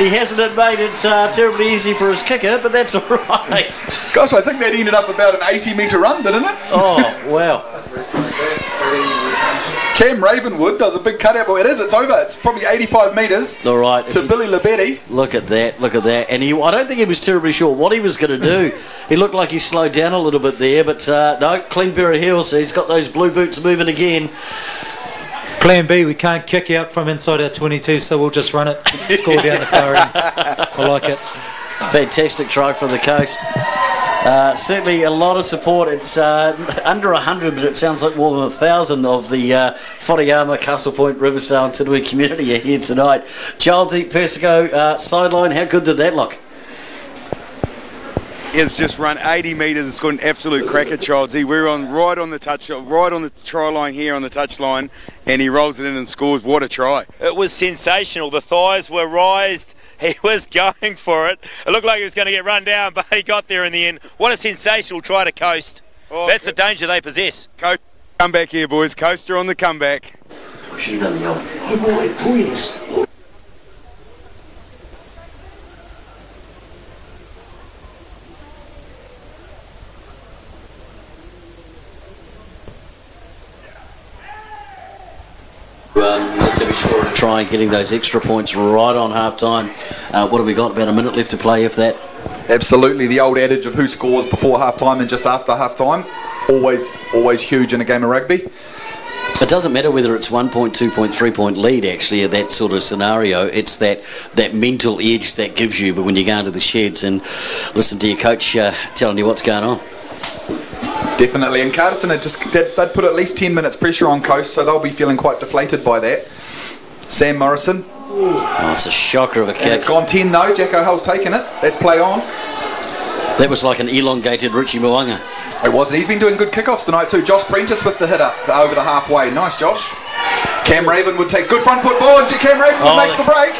He hasn't made it terribly easy for his kicker, but that's all right. Gosh, I think that ended up about an 80-metre run, didn't it? Oh, wow. Cam Ravenwood does a big cutout, but it's over. It's probably 85 metres. All right. To Billy Labetti. Look at that. And I don't think he was terribly sure what he was going to do. He looked like he slowed down a little bit there, but no, clean pair of heels. He's got those blue boots moving again. Plan B, we can't kick out from inside our 22, so we'll just run it, score down the far end. I like it. Fantastic try from the Coast. Certainly a lot of support. It's under 100, but it sounds like more than 1,000 of the Whatiama, Castle Point, Riversdale and Tinui community are here tonight. Childsy, Persico, sideline, how good did that look? It's just run 80 metres and scored an absolute cracker, Childsy. We're right on the try line here on the touch line, and he rolls it in and scores. What a try. It was sensational. The thighs were raised. He was going for it. It looked like he was going to get run down, but he got there in the end. What a sensational try to Coast. That's the danger they possess. Coast, comeback here, boys. Coaster on the comeback. Should have done the old, oh boy, oh yes. To be sure to try and getting those extra points right on half time. What have we got? About a minute left to play, if that. Absolutely, the old adage of who scores before half time and just after half time, always huge in a game of rugby. It doesn't matter whether it's 1 point, 2 point, 3 point lead actually at that sort of scenario. It's that mental edge that gives you, but when you go into the sheds and listen to your coach telling you what's going on. Definitely, and Carterton they'd put at least 10 minutes pressure on Coast, so they'll be feeling quite deflated by that. Sam Morrison. Oh, it's a shocker of a kick. And it's gone 10 though. Jacko Hull's taken it. Let's play on. That was like an elongated Richie Moanga. It was, and he's been doing good kickoffs tonight too. Josh Prentice with the hit up over the halfway. Nice, Josh. Cam Ravenwood takes good front foot ball, and Cam Ravenwood makes the break.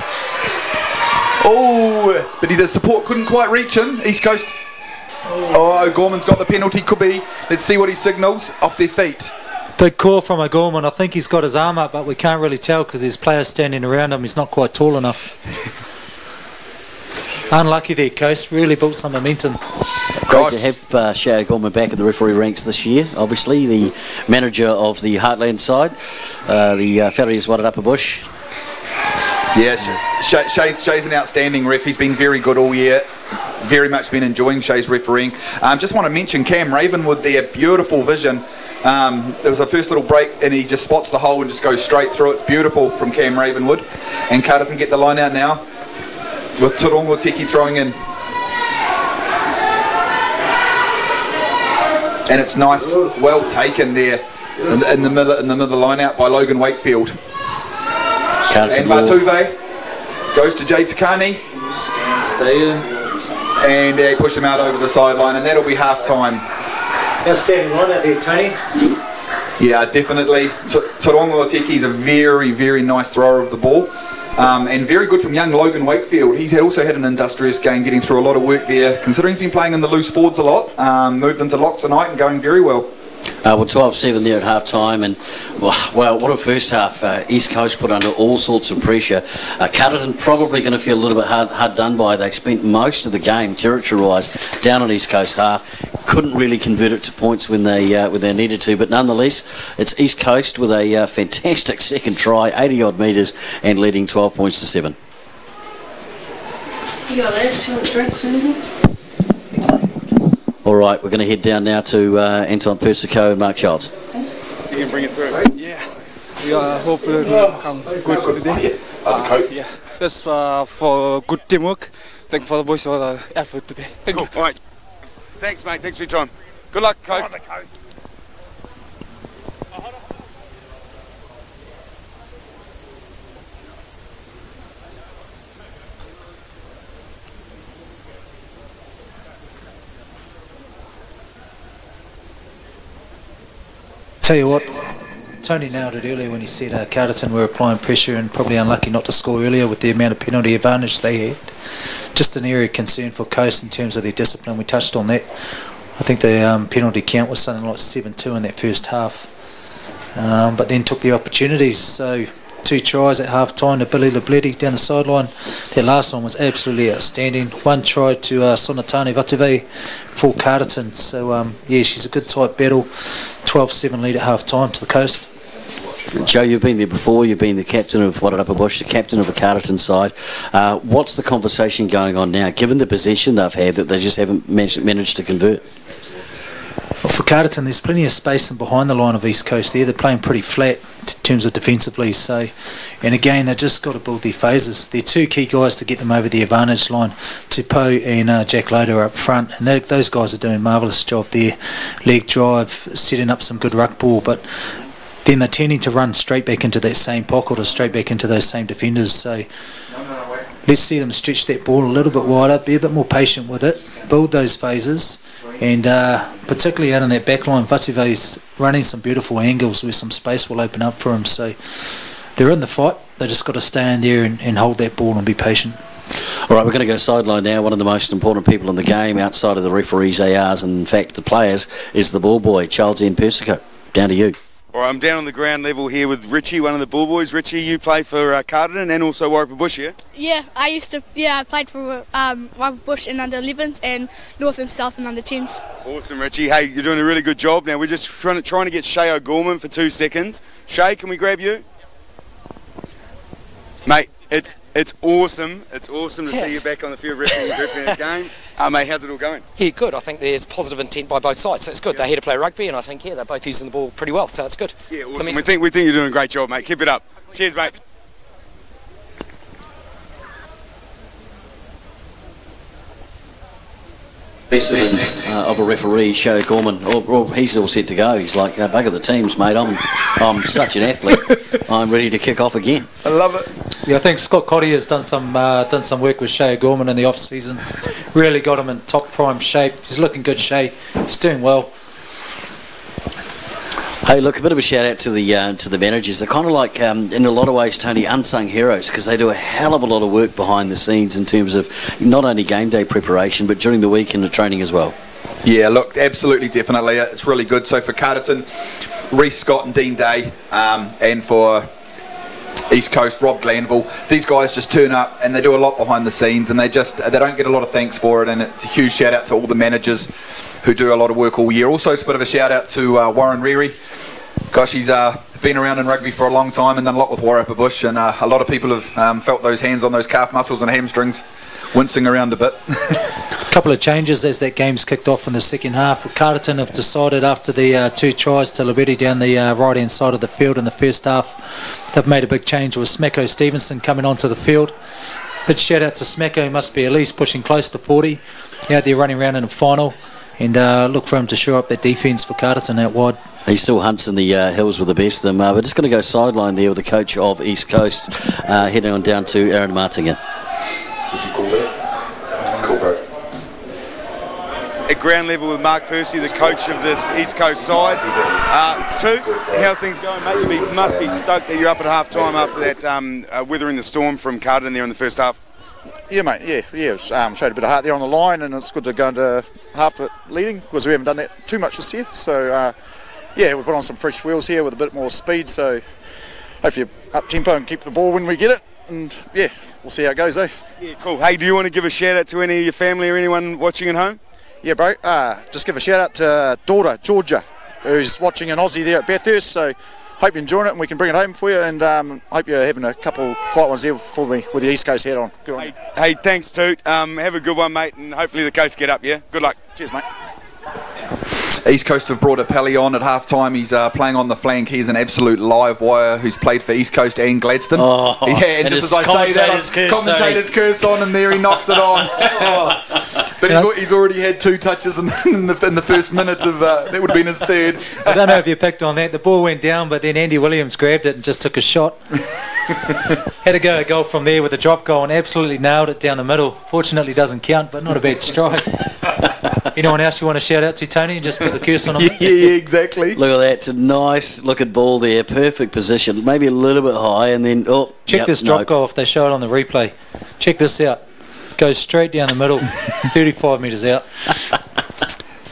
Oh, but the support couldn't quite reach him. East Coast. Oh, O'Gorman's got the penalty. Could be. Let's see what he signals. Off their feet. Big call from O'Gorman. I think he's got his arm up, but we can't really tell because there's players standing around him. He's not quite tall enough. Unlucky there, Coast. Really built some momentum. Great to have Shay O'Gorman back in the referee ranks this year. Obviously, the manager of the Heartland side. The Ferries wanted up a bush. Yes, Shay's an outstanding ref. He's been very good all year. Very much been enjoying Shay's refereeing. Just want to mention Cam Ravenwood there. Beautiful vision. There was a first little break and he just spots the hole and just goes straight through. It's beautiful from Cam Ravenwood. And Carterton get the line out now with Torongo Teki throwing in. And it's nice, well taken there in the middle line out by Logan Wakefield. And Vartuve goes to Jay Takani. Stay in. And they push him out over the sideline, and that'll be half time. Outstanding line out there, Tony. Yeah, definitely. Torongo Oteki's a very, very nice thrower of the ball. And very good from young Logan Wakefield. He's also had an industrious game, getting through a lot of work there, considering he's been playing in the loose forwards a lot. Moved into lock tonight and going very well. Well, 12-7 there at half-time, and well, what a first half. East Coast put under all sorts of pressure. Carterton probably going to feel a little bit hard done by. They spent most of the game, territory-wise, down on East Coast half. Couldn't really convert it to points when they needed to, but nonetheless, it's East Coast with a fantastic second try, 80-odd metres, and leading 12 points to 7. You got that? You want drinks or anything? All right, we're going to head down now to Anton Persico and Mark Childs. You can bring it through. Yeah, we hope it will come good today. Yeah, that's for good teamwork. Thank you for the boys for the effort today. Thank you. All right. Thanks, mate. Thanks for your time. Good luck, coach. Tell you what, Tony nailed it earlier when he said Carterton were applying pressure and probably unlucky not to score earlier with the amount of penalty advantage they had. Just an area of concern for Coast in terms of their discipline. We touched on that. I think the penalty count was something like 7-2 in that first half, but then took their opportunities. So 2 tries at half time to Billy Lebletti down the sideline. That last one was absolutely outstanding. 1 try to Sonatane Vatuve for Carterton. So yeah, she's a good tight battle. 12-7 lead at half time to the Coast. Joe, you've been there before. You've been the captain of Hodder-Seffert Bush, the captain of a Carterton side. What's the conversation going on now, given the possession they've had, that they just haven't managed to convert? Well, for Carterton, there's plenty of space in behind the line of East Coast there. They're playing pretty flat in terms of defensively. So, and again, they've just got to build their phases. They're 2 key guys to get them over the advantage line. Tupou and Jack Loader are up front, and those guys are doing a marvellous job there. Leg drive, setting up some good ruck ball, but then they're tending to run straight back into that same pocket or straight back into those same defenders. So let's see them stretch that ball a little bit wider, be a bit more patient with it, build those phases. And particularly out on that back line, Vatuve's running some beautiful angles where some space will open up for him. So they're in the fight. They just got to stay in there and hold that ball and be patient. All right, we're going to go sideline now. One of the most important people in the game outside of the referees, ARs, and in fact the players, is the ball boy, Charles N. Persico. Down to you. All right, I'm down on the ground level here with Richie, one of the ball boys. Richie, you play for Carterton and also Warrapa Bush, yeah? Yeah, I played for Warrapa Bush in under 11s and North and South in under 10s. Awesome, Richie. Hey, you're doing a really good job. Now we're just trying to get Shay O'Gorman for 2 seconds. Shay, can we grab you? Mate, it's awesome. It's awesome to see you back on the field refereeing the game. Mate, how's it all going? Yeah, good. I think there's positive intent by both sides, so it's good. They're here to play rugby, and I think they're both using the ball pretty well, so it's good. Yeah, awesome. We think you're doing a great job, mate. Keep it up. Cheers, mate. Of a referee, Shay Gorman. He's all set to go. He's like, bugger the teams, mate. I'm such an athlete. I'm ready to kick off again. I love it. Yeah, I think Scott Cotty has done some work with Shay Gorman in the off season. Really got him in top prime shape. He's looking good, Shay. He's doing well. Hey, look, a bit of a shout out to the managers. They're kind of like, in a lot of ways, Tony, unsung heroes, because they do a hell of a lot of work behind the scenes in terms of not only game day preparation, but during the week and the training as well. Yeah, look, absolutely, definitely. It's really good. So for Carterton, Reece Scott and Dean Day, and for East Coast, Rob Glanville, these guys just turn up and they do a lot behind the scenes, and they don't get a lot of thanks for it, and it's a huge shout out to all the managers who do a lot of work all year. Also, it's a bit of a shout out to Warren Reary. Gosh, he's been around in rugby for a long time and done a lot with Warrapa Bush, and a lot of people have felt those hands on those calf muscles and hamstrings wincing around a bit. Couple of changes as that game's kicked off in the second half. Carterton have decided after the 2 tries to Liberty down the right hand side of the field in the first half, they've made a big change with Smacko Stevenson coming onto the field. Big shout out to Smacko, he must be at least pushing close to 40 out there running around in the final, and look for him to shore up that defence for Carterton out wide. He still hunts in the hills with the best of them. We're just going to go sideline there with the coach of East Coast, heading on down to Aaron Martingan. Did you call that? Cool, bro. At ground level with Mark Percy, the coach of this East Coast side. Toot, how are things going, mate? You must be stoked that you're up at half time after that weathering the storm from Carterton there in the first half. Yeah, mate, yeah. Showed a bit of heart there on the line, and it's good to go into half it leading because we haven't done that too much this year. So, yeah, we put on some fresh wheels here with a bit more speed, so hopefully up tempo and keep the ball when we get it, and yeah, we'll see how it goes, eh? Yeah, cool. Hey, do you want to give a shout out to any of your family or anyone watching at home? Yeah, bro, just give a shout out to daughter, Georgia, who's watching an Aussie there at Bathurst, so hope you're enjoying it and we can bring it home for you, and hope you're having a couple quiet ones there for me with the East Coast hat on. Good on you. Hey, thanks, Toot. Have a good one, mate, and hopefully the Coast get up, yeah? Good luck. Cheers, mate. East Coast have brought a Pally on at half time. He's playing on the flank. He's an absolute live wire who's played for East Coast and Gladstone. Oh, yeah, and just as I say that, commentator's curse on, and there he knocks it on. But he's already had 2 touches in the first minute of that would have been his third. I don't know if you picked on that. The ball went down, but then Andy Williams grabbed it and just took a shot. Had to go a goal from there with a drop goal and absolutely nailed it down the middle. Fortunately doesn't count, but not a bad strike. Anyone else you want to shout out to, Tony? Just put the curse on him. Yeah, exactly. Look at that. It's a nice looking ball there. Perfect position. Maybe a little bit high, and then check this drop goal if they show it on the replay. Check this out. It goes straight down the middle, 35 metres out.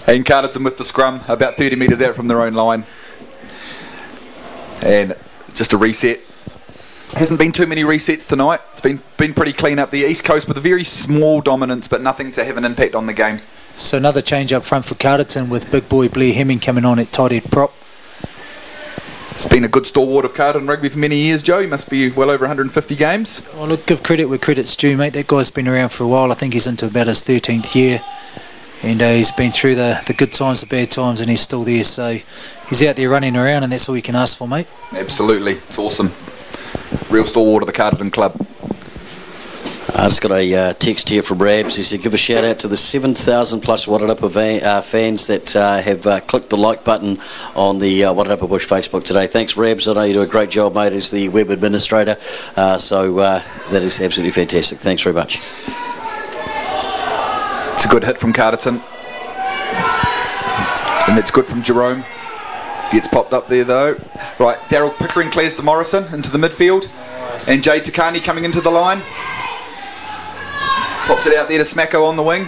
And Carterton with the scrum, about 30 metres out from their own line. And just a reset. Hasn't been too many resets tonight. It's been pretty clean up the East Coast with a very small dominance, but nothing to have an impact on the game. So another change up front for Carterton with big boy Blair Hemming coming on at tight head prop. It's been a good stalwart of Carterton rugby for many years, Joe. He must be well over 150 games. Well, look, give credit where credit's due, mate. That guy's been around for a while. I think he's into about his 13th year. And he's been through the good times, the bad times, and he's still there. So he's out there running around, and that's all you can ask for, mate. Absolutely. It's awesome. Real stalwart of the Carterton club. I just got a text here from Rabs. He said, give a shout out to the 7,000 plus Wairarapa fans that have clicked the like button on the Wairarapa Bush Facebook today. Thanks, Rabs. I know you do a great job, mate, as the web administrator. So that is absolutely fantastic. Thanks very much. It's a good hit from Carterton. And it's good from Jerome. Gets popped up there, though. Right, Daryl Pickering clears to Morrison into the midfield. Nice. And Jay Takani coming into the line. Pops it out there to Smacko on the wing.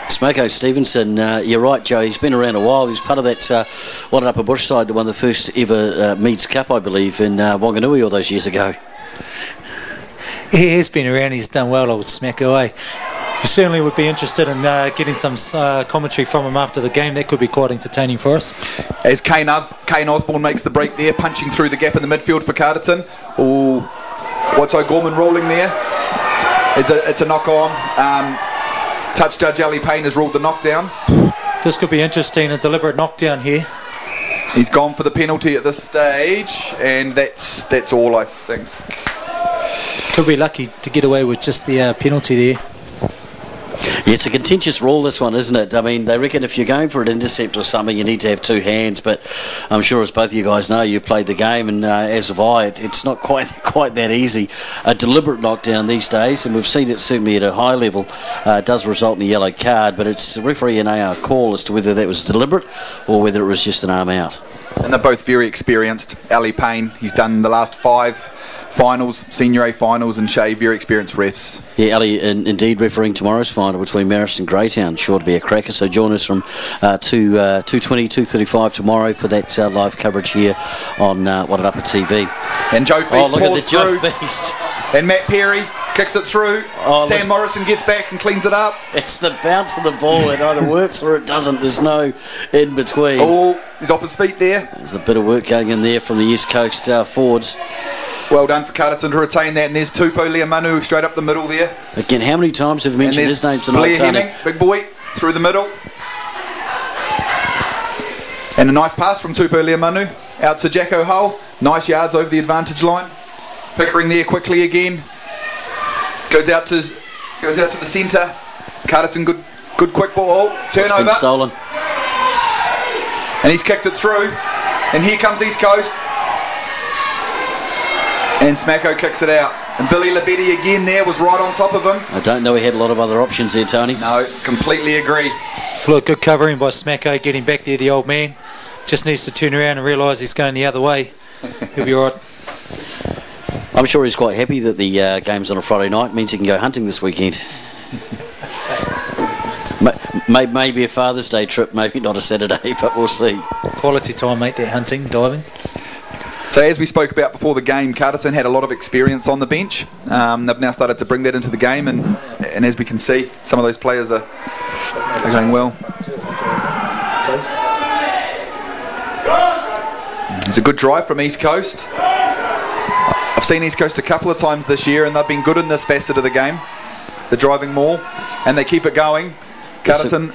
Smacko Stevenson, you're right, Joe. He's been around a while. He was part of that Wairarapa Bush side that won the first ever Meads Cup, I believe, in Wanganui all those years ago. He has been around. He's done well, old Smacko, eh? You certainly would be interested in getting some commentary from him after the game. That could be quite entertaining for us. As Kane Osborne makes the break there, punching through the gap in the midfield for Carterton. Oh, what's O'Gorman rolling there? It's a knock-on. Touch judge Ali Payne has ruled the knockdown. This could be interesting, a deliberate knockdown here. He's gone for the penalty at this stage, and that's all, I think. Could be lucky to get away with just the penalty there. Yeah, it's a contentious rule, this one, isn't it? I mean, they reckon if you're going for an intercept or something, you need to have 2 hands, but I'm sure, as both of you guys know, you've played the game, and as have I, it's not quite that easy. A deliberate knockdown these days, and we've seen it certainly at a high level, does result in a yellow card, but it's the referee and AR call as to whether that was deliberate or whether it was just an arm out. And they're both very experienced. Ali Payne, he's done the last 5 finals, Senior A finals, and Shea, very experienced refs. Yeah, Ali, indeed refereeing tomorrow's final between Marist and Greytown. Sure to be a cracker, so join us from 2:20, 2:35 tomorrow for that live coverage here on Wairarapa TV. And Joe Feast pours through. Joe Feast. And Matt Perry kicks it through. Sam Morrison gets back and cleans it up. It's the bounce of the ball. It either works or it doesn't. There's no in between. Oh, he's off his feet there. There's a bit of work going in there from the East Coast forwards. Well done for Carterton to retain that, and there's Tupou Leomanu straight up the middle there. Again, how many times have you mentioned his name tonight, Blair Tony? Hemming, big boy, through the middle. And a nice pass from Tupou Leomanu out to Jacko Hull. Nice yards over the advantage line. Pickering there quickly again. Goes out to the centre. Carterton, good quick ball. Turnover. It's been stolen. And he's kicked it through. And here comes East Coast. And Smacko kicks it out. And Billy Labetti again there was right on top of him. I don't know he had a lot of other options there, Tony. No, completely agree. Look, good covering by Smacko, getting back there, the old man. Just needs to turn around and realise he's going the other way. He'll be all right. I'm sure he's quite happy that the game's on a Friday night. Means he can go hunting this weekend. Maybe a Father's Day trip, maybe not a Saturday, but we'll see. Quality time, mate, there, hunting, diving. So as we spoke about before the game, Carterton had a lot of experience on the bench. They've now started to bring that into the game, and as we can see, some of those players are going well. It's a good drive from East Coast. I've seen East Coast a couple of times this year, and they've been good in this facet of the game. They're driving more, and they keep it going. Carterton.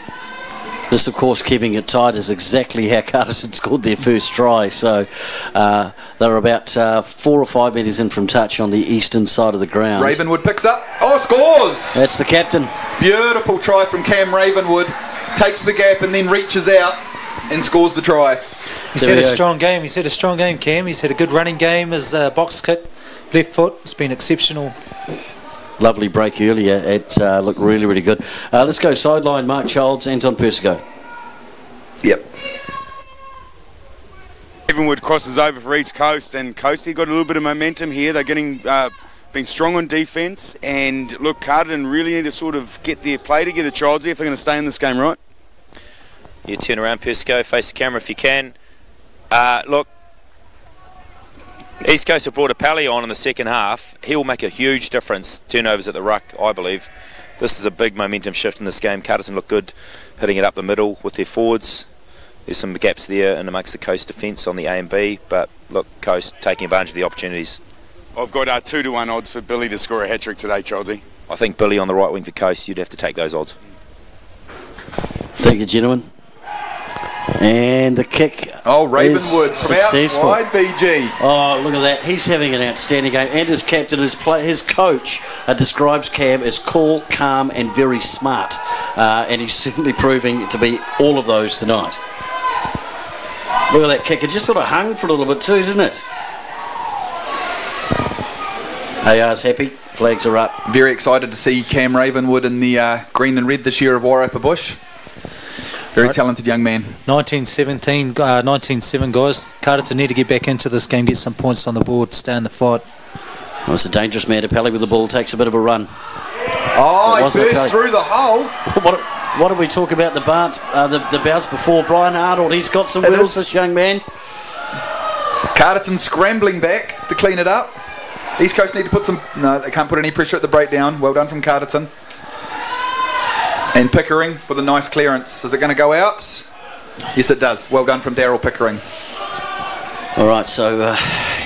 This, of course, keeping it tight is exactly how Carterton scored their first try. So they're about 4 or 5 metres in from touch on the eastern side of the ground. Ravenwood picks up. Oh, scores! That's the captain. Beautiful try from Cam Ravenwood. Takes the gap and then reaches out and scores the try. He's had a strong game. He's had a strong game, Cam. He's had a good running game. His box kick, left foot, has been exceptional. Lovely break earlier. It looked really, really good. Let's go sideline. Mark Childs, Anton Persico. Yep. Ravenwood crosses over for East Coast, and Coastie got a little bit of momentum here. They're getting been strong on defence, and look, Carterton really need to sort of get their play together, Childsy, if they're going to stay in this game, right? You turn around, Persico, face the camera if you can. Look, East Coast have brought a Pally on in the second half. He'll make a huge difference. Turnovers at the ruck, I believe. This is a big momentum shift in this game. Carterton look good, hitting it up the middle with their forwards. There's some gaps there in amongst the Coast defence on the A and B, but look, Coast taking advantage of the opportunities. I've got 2-1 odds for Billy to score a hat-trick today, Childsy. I think Billy on the right wing for Coast, you'd have to take those odds. Thank you, gentlemen. And the kick. Oh, Ravenwood successful. Out wide, BG. Oh, look at that. He's having an outstanding game. And his captain, his coach describes Cam as cool, calm, and very smart. And he's certainly proving to be all of those tonight. Look at that kick. It just sort of hung for a little bit too, didn't it? AR's happy. Flags are up. Very excited to see Cam Ravenwood in the green and red this year of Wairarapa Bush. Very talented young man. 19-7 guys. Carterton need to get back into this game, get some points on the board, stay in the fight. Well, it's a dangerous man. Pally with the ball takes a bit of a run. Oh, he burst through the hole. What did we talk about the bounce before? Brian Arnold, he's got some wheels, this young man. Carterton scrambling back to clean it up. East Coast need to put some... No, they can't put any pressure at the breakdown. Well done from Carterton. And Pickering with a nice clearance. Is it going to go out? Yes, it does. Well done from Daryl Pickering. All right, so,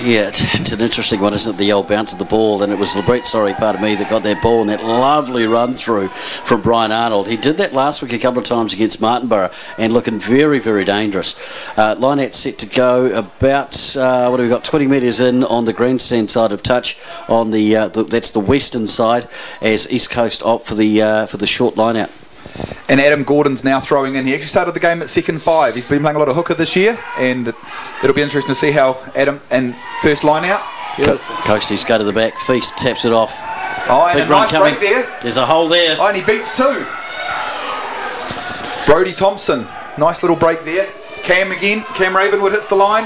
it's an interesting one, isn't it? The old bounce of the ball, and it was LeBret, that got that ball and that lovely run through from Brian Arnold. He did that last week a couple of times against Martinborough and looking very, very dangerous. Line out set to go about, 20 metres in on the grandstand side of touch on that's the western side as East Coast opt for the short line out. And Adam Gordon's now throwing in. He actually started the game at second 5. He's been playing a lot of hooker this year, and it'll be interesting to see how Adam and first line out. Coastie's go to the back. Feast taps it off. Oh, and a nice break there. There's a hole there. Oh, and he beats 2. Brodie Thompson. Nice little break there. Cam again. Cam Ravenwood hits the line.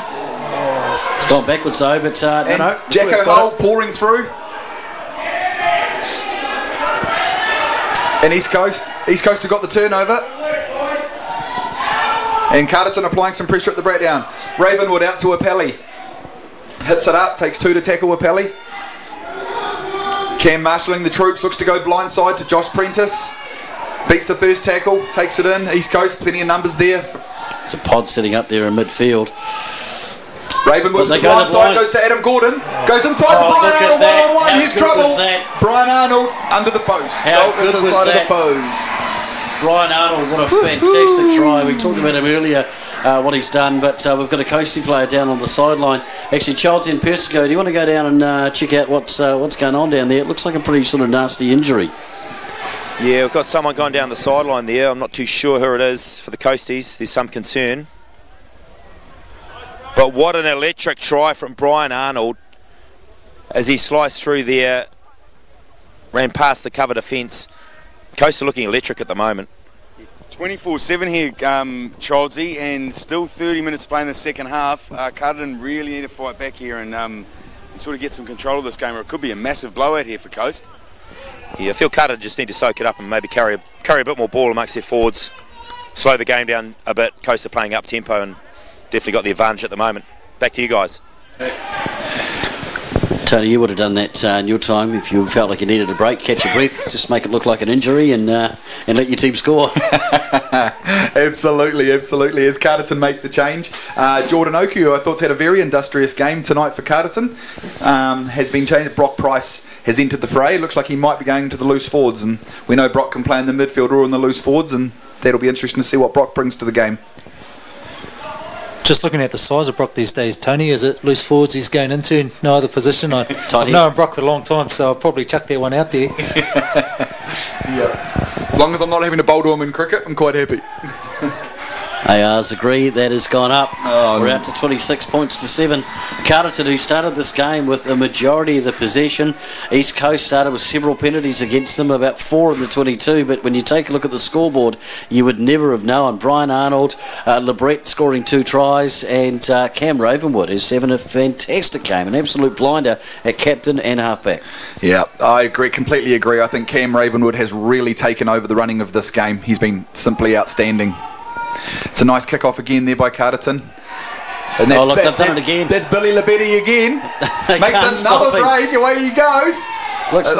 It's gone backwards though, but no. Jacko Hull pouring through. And East Coast have got the turnover. And Carterton applying some pressure at the breakdown. Ravenwood out to Apelli. Hits it up, takes 2 to tackle Apelli. Cam marshalling the troops, looks to go blindside to Josh Prentice. Beats the first tackle, takes it in. East Coast, plenty of numbers there. It's a pod sitting up there in midfield. Ravenwood's They the go blind to side, blind. goes to Adam Gordon, goes inside to Brian look at Arnold, that. one-on-one, How he's good trouble. was that? Brian Arnold under the post. How Goal good gets was inside of that? the post. Brian Arnold, what a fantastic try. We talked about him earlier, what he's done, but we've got a coasting player down on the sideline. Actually, Childs in Persico, do you want to go down and check out what's going on down there? It looks like a pretty sort of nasty injury. Yeah, we've got someone going down the sideline there. I'm not too sure who it is for the Coasties. There's some concern. But what an electric try from Brian Arnold as he sliced through there, ran past the cover defence. Coast are looking electric at the moment. 24-7 here, Childsy, and still 30 minutes to play in the second half. Carterton really need to fight back here and sort of get some control of this game, or it could be a massive blowout here for Coast. Yeah, I feel Carter just need to soak it up and maybe carry a bit more ball amongst their forwards, slow the game down a bit. Coast are playing up tempo and definitely got the advantage at the moment. Back to you guys. Tony, you would have done that in your time if you felt like you needed a break, catch your breath, just make it look like an injury and let your team score. Absolutely. As Carterton make the change, Jordan Oku, who I thought's had a very industrious game tonight for Carterton, has been changed. Brock Price has entered the fray. Looks like he might be going to the loose forwards, and we know Brock can play in the midfield or in the loose forwards, and that'll be interesting to see what Brock brings to the game. Just looking at the size of Brock these days, Tony, is it loose forwards he's going into? No other position? I've known Brock for a long time, so I'll probably chuck that one out there. Yeah. As long as I'm not having to bowl to him in cricket, I'm quite happy. ARs agree, that has gone up. We're out to 26 points to 7. Carterton, who started this game with a majority of the possession. East Coast started with several penalties against them, about 4 of the 22, but when you take a look at the scoreboard, you would never have known. Brian Arnold, Lebret scoring 2 tries, and Cam Ravenwood is having a fantastic game, an absolute blinder at captain and halfback. Yeah, I agree, completely agree. I think Cam Ravenwood has really taken over the running of this game. He's been simply outstanding. It's a nice kick-off again there by Carterton. And they've done it again. That's Billy Labetti again. Makes another break, away he goes.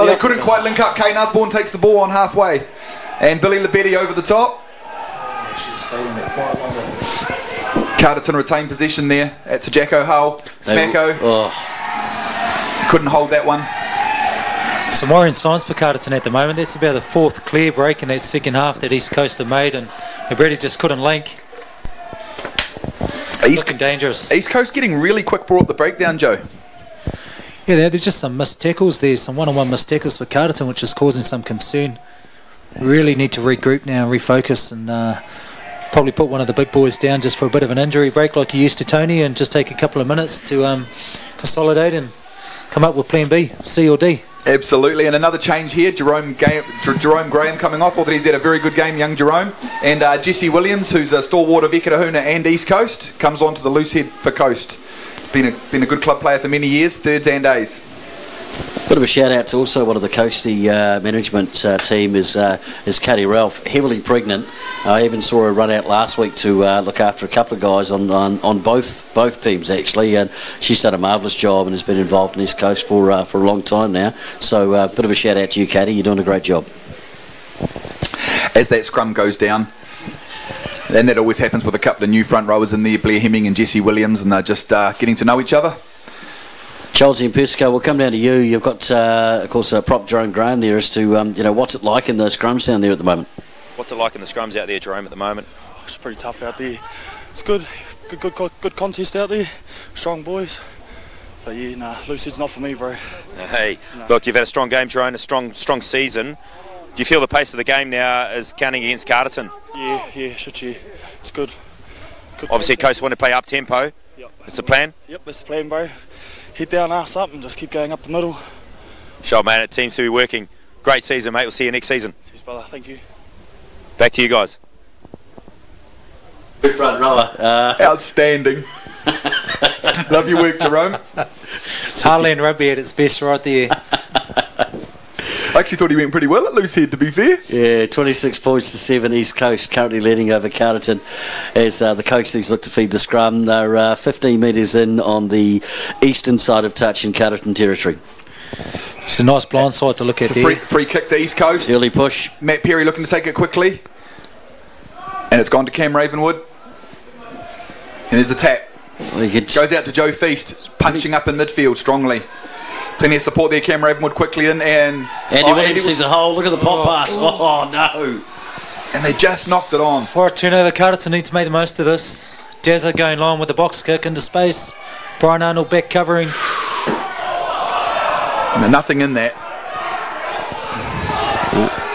They couldn't quite link up. Kane Osborne takes the ball on halfway. And Billy Labetti over the top. Carterton retained possession there to Jacko Hull. Smacko. Couldn't hold that one. Some worrying signs for Carterton at the moment. That's about the 4th clear break in that second half that East Coast have made, and Lebretti just couldn't link. Looking dangerous. East Coast getting really quick ball at the breakdown, Joe. Yeah, there's just some missed tackles there, some one-on-one missed tackles for Carterton, which is causing some concern. Really need to regroup now and refocus, and probably put one of the big boys down just for a bit of an injury break like you used to, Tony, and just take a couple of minutes to consolidate and come up with plan B, C or D. Absolutely, and another change here. Jerome Graham coming off, although he's had a very good game, young Jerome. And Jesse Williams, who's a stalwart of Ekirahuna and East Coast, comes on to the loose head for Coast. Been a good club player for many years, thirds and A's. Bit of a shout out to also one of the Coastie management team is Katie Ralph, heavily pregnant. I even saw her run out last week to look after a couple of guys on both teams actually, and she's done a marvellous job and has been involved in East Coast for a long time now. So a bit of a shout out to you, Katie. You're doing a great job. As that scrum goes down, and that always happens with a couple of new front rowers in there, Blair Hemming and Jesse Williams, and they're just getting to know each other. Chelsea and Persico, we'll come down to you. You've got, of course, prop Jerome Graham there as to what's it like in those scrums down there at the moment. What's it like in the scrums out there, Jerome, at the moment? It's pretty tough out there. It's good contest out there. Strong boys. But yeah, Lucid's not for me, bro. Hey, look, you've had a strong game, Jerome, a strong season. Do you feel the pace of the game now is counting against Carterton? Yeah, should you. It's good. Obviously, Coast want to play up tempo. Yep. It's the plan? Yep, that's the plan, bro. Head down, ass up, and just keep going up the middle. Sure, man, it seems to be working. Great season, mate. We'll see you next season. Cheers, brother. Thank you. Back to you guys. Good front rower. Outstanding. Love your work, Jerome. Heartland Rugby at its best right there. I actually thought he went pretty well at loose head, to be fair. Yeah, 26 points to 7. East Coast currently leading over Carterton as the Coasties look to feed the scrum. They're 15 metres in on the eastern side of touch in Carterton territory. It's a nice blind side to look at there. It's a free kick to East Coast. Early push. Matt Perry looking to take it quickly. And it's gone to Cam Ravenwood. And there's a tap. Goes out to Joe Feast, punching up in midfield strongly. Plenty of support there. Cam Ravenwood quickly in, and Andy Williams sees a hole. Look at the pop pass. Oh no! And they just knocked it on. What a turnover. Carterton need to make the most of this. Dazza going long with the box kick into space. Brian Arnold back covering. No, nothing in that.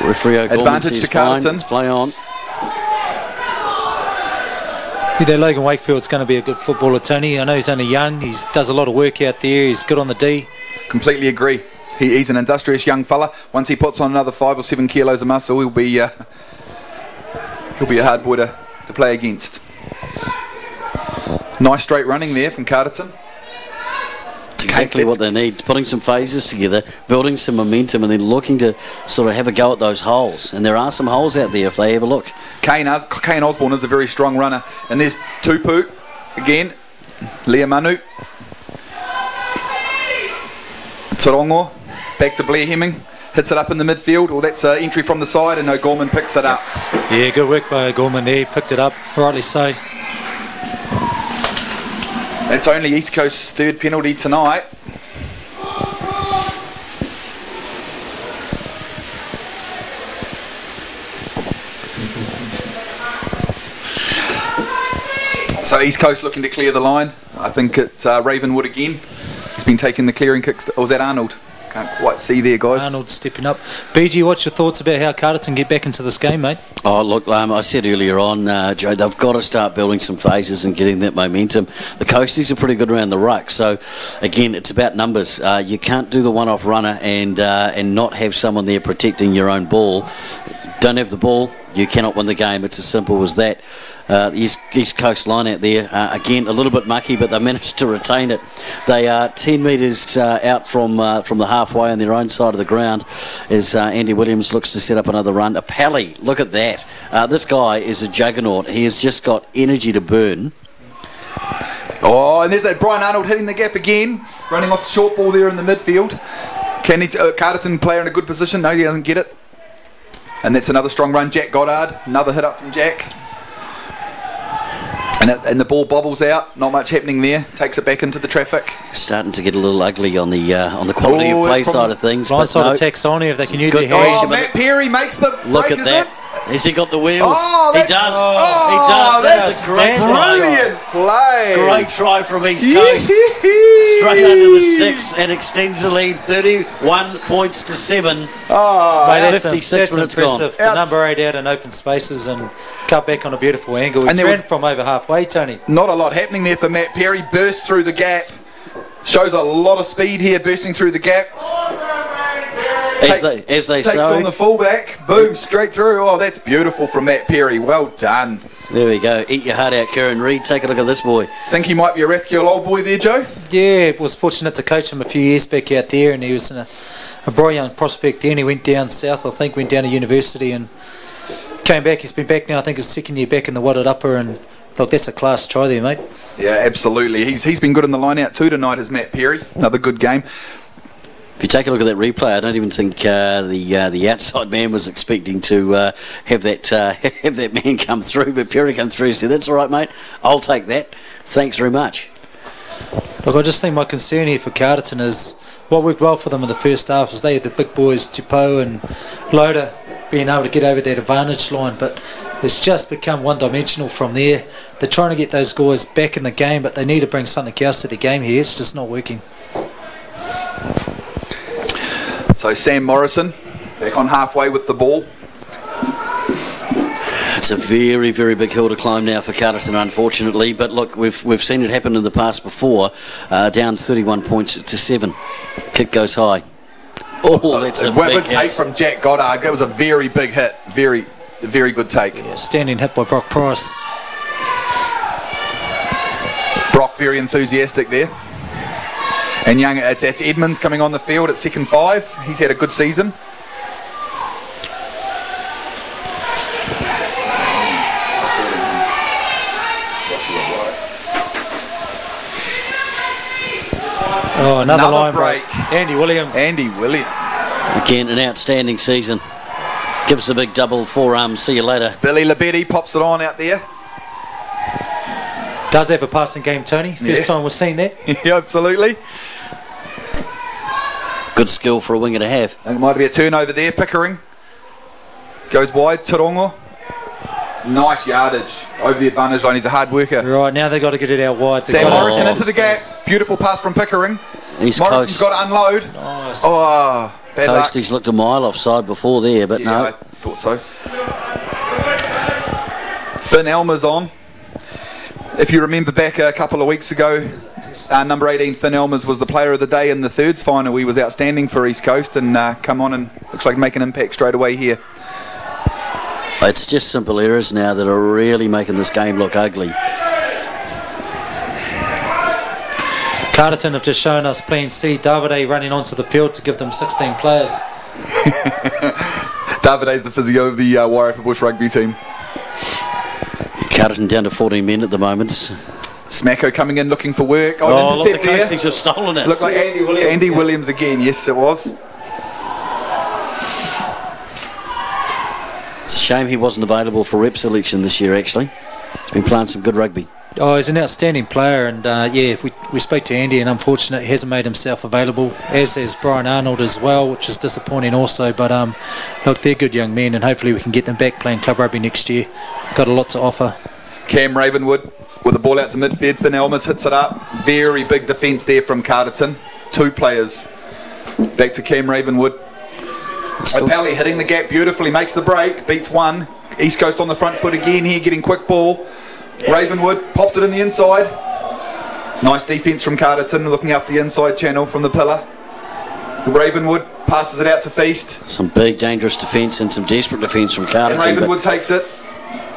Referee O'Gorman advantage to Carterton. Let's play on. That Logan Wakefield's going to be a good footballer, Tony. I know he's only young. He does a lot of work out there. He's good on the D. Completely agree. He's an industrious young fella. Once he puts on another 5 or 7 kilos of muscle, he'll be a hard boy to play against. Nice straight running there from Carterton. Exactly what they need, putting some phases together, building some momentum, and then looking to sort of have a go at those holes. And there are some holes out there if they have a look. Kane Osborne is a very strong runner. And there's Tupu again. Lea Manu. Torongo back to Blair Hemming. Hits it up in the midfield. Well, that's an entry from the side, and O'Gorman picks it up. Yeah, good work by O'Gorman there. He picked it up, rightly so. That's only East Coast's third penalty tonight. So East Coast looking to clear the line. I think it's Ravenwood again. He's been taking the clearing kicks. Or was that Arnold? Can't quite see there, guys. Arnold stepping up. BG, what's your thoughts about how Carterton get back into this game, mate? Oh, look, I said earlier on, Joe, they've got to start building some phases and getting that momentum. The Coasties are pretty good around the ruck, so again, it's about numbers. You can't do the one-off runner and not have someone there protecting your own ball. Don't have the ball, you cannot win the game. It's as simple as that. East Coast line out there, again a little bit mucky, but they managed to retain it. They are 10 metres out from the halfway on their own side of the ground as Andy Williams looks to set up another run. Pally, look at that. This guy is a juggernaut. He has just got energy to burn. Oh, and there's that Brian Arnold hitting the gap again, running off the short ball there in the midfield. Can he, Carterton player in a good position? No, he doesn't get it. And that's another strong run. Jack Goddard, another hit up from Jack. And the ball bobbles out. Not much happening there. Takes it back into the traffic. Starting to get a little ugly on the quality of play side of things. Blindside attacks on here if they can use their hands. Oh, Matt Perry makes the look break, at that. Has he got the wheels? Oh, he does. He does. That's a great brilliant play. Great try from East Coast. Straight under the sticks and extends the lead 31 points to 7. Oh, mate, that's 56 minutes impressive. gone. The number 8 out in open spaces and cut back on a beautiful angle. He's ran from over halfway, Tony. Not a lot happening there for Matt Perry. Bursts through the gap. Shows a lot of speed here, bursting through the gap. As they takes say. on the fullback, boom, straight through. Oh, that's beautiful from Matt Perry. Well done. There we go. Eat your heart out, Kieran Reid. Take a look at this boy. Think he might be a Rathkill old boy there, Joe? Yeah, was fortunate to coach him a few years back out there, and he was a bright young prospect there, and he went down south, I think, went down to university and came back. He's been back now, I think his second year back in the Wadded Upper, and look, that's a class try there, mate. Yeah, absolutely. He's been good in the line out too tonight, as Matt Perry. Another good game. If you take a look at that replay, I don't even think the outside man was expecting to have that man come through, but Perry come through and said, "That's all right, mate. I'll take that. Thanks very much." Look, I just think my concern here for Carterton is what worked well for them in the first half is they had the big boys, Tupou and Loader, being able to get over that advantage line, but it's just become one-dimensional from there. They're trying to get those guys back in the game, but they need to bring something else to the game here. It's just not working. So Sam Morrison back on halfway with the ball. It's a very, very big hill to climb now for Carterton, unfortunately. But look, we've seen it happen in the past before. Down 31 points to 7. Kick goes high. Oh, that's a big take hit from Jack Goddard. That was a very big hit. Very, very good take. Yeah, standing hit by Brock Price. Brock very enthusiastic there. And young, it's Edmonds coming on the field at second 5. He's had a good season. Oh, another line break. Andy Williams. Again, an outstanding season. Gives a big double forearm. See you later. Billy Labetti pops it on out there. Does have a passing game, Tony. First time we've seen that. Yeah, absolutely. Good skill for a winger to have. It might be a turnover there. Pickering goes wide. Tarongo. Nice yardage over the advantage line. He's a hard worker. Right, now they've got to get it out wide. Sam Morrison into the gap. Beautiful pass from Pickering. East Morrison's Coast. got to unload. Nice. Oh, bad luck. Coasties looked a mile offside before there, but Yeah, no. I thought so. Finn Elmer's on. If you remember back a couple of weeks ago, number 18 Finn Elmers was the player of the day in the thirds final. He was outstanding for East Coast and come on and looks like make an impact straight away here. It's just simple errors now that are really making this game look ugly. Carterton have just shown us plan C. Davide running onto the field to give them 16 players. Davide's the physio of the Wairarapa Bush rugby team. Carterton down to 14 men at the moment. Smacko coming in looking for work. Oh, look, intercept the there. Coasties have stolen it. Looked like Andy Williams again. Yes, it was. It's a shame he wasn't available for rep selection this year, actually. He's been playing some good rugby. Oh, he's an outstanding player, and we spoke to Andy, and unfortunately he hasn't made himself available, as has Brian Arnold as well, which is disappointing also. But look, they're good young men, and hopefully we can get them back playing club rugby next year. Got a lot to offer. Cam Ravenwood with the ball out to midfield. Finn Elmers hits it up. Very big defence there from Carterton. Two players. Back to Cam Ravenwood. O'Pally hitting the gap beautifully, makes the break, beats one. East Coast on the front foot again here, getting quick ball. Ravenwood pops it in the inside. Nice defence from Carterton, looking up the inside channel from the pillar. Ravenwood passes it out to Feast. Some big dangerous defence and some desperate defence from Carterton. And Ravenwood takes it.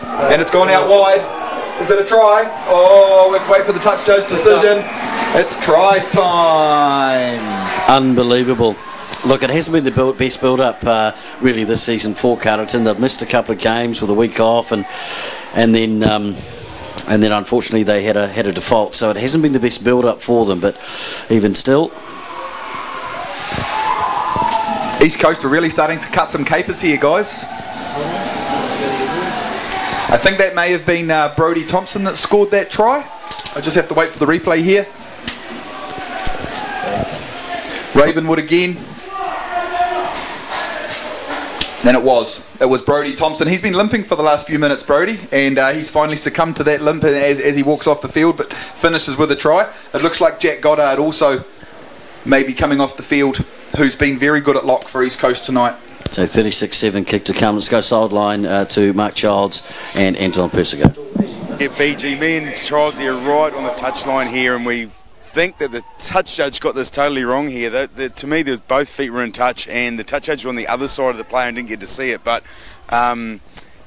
And it's gone out wide. Is it a try? Oh, we have to wait for the touch judge decision. It's try time. Unbelievable. Look, it hasn't been the best build-up really this season for Carterton. They've missed a couple of games with a week off, and then unfortunately they had a default. So it hasn't been the best build-up for them. But even still, East Coast are really starting to cut some capers here, guys. I think that may have been Brodie Thompson that scored that try. I just have to wait for the replay here. Ravenwood again. Then it was Brodie Thompson. He's been limping for the last few minutes, Brodie, and he's finally succumbed to that limp as he walks off the field, but finishes with a try. It looks like Jack Goddard also may be coming off the field, who's been very good at lock for East Coast tonight. so 36-7 kick to come. Let's go sideline to Mark Childs and Anton Persico. Yeah, BG, me and Childs are right on the touchline here, and we think that the touch judge got this totally wrong here. To me, there was both feet were in touch, and the touch judge was on the other side of the player and didn't get to see it. But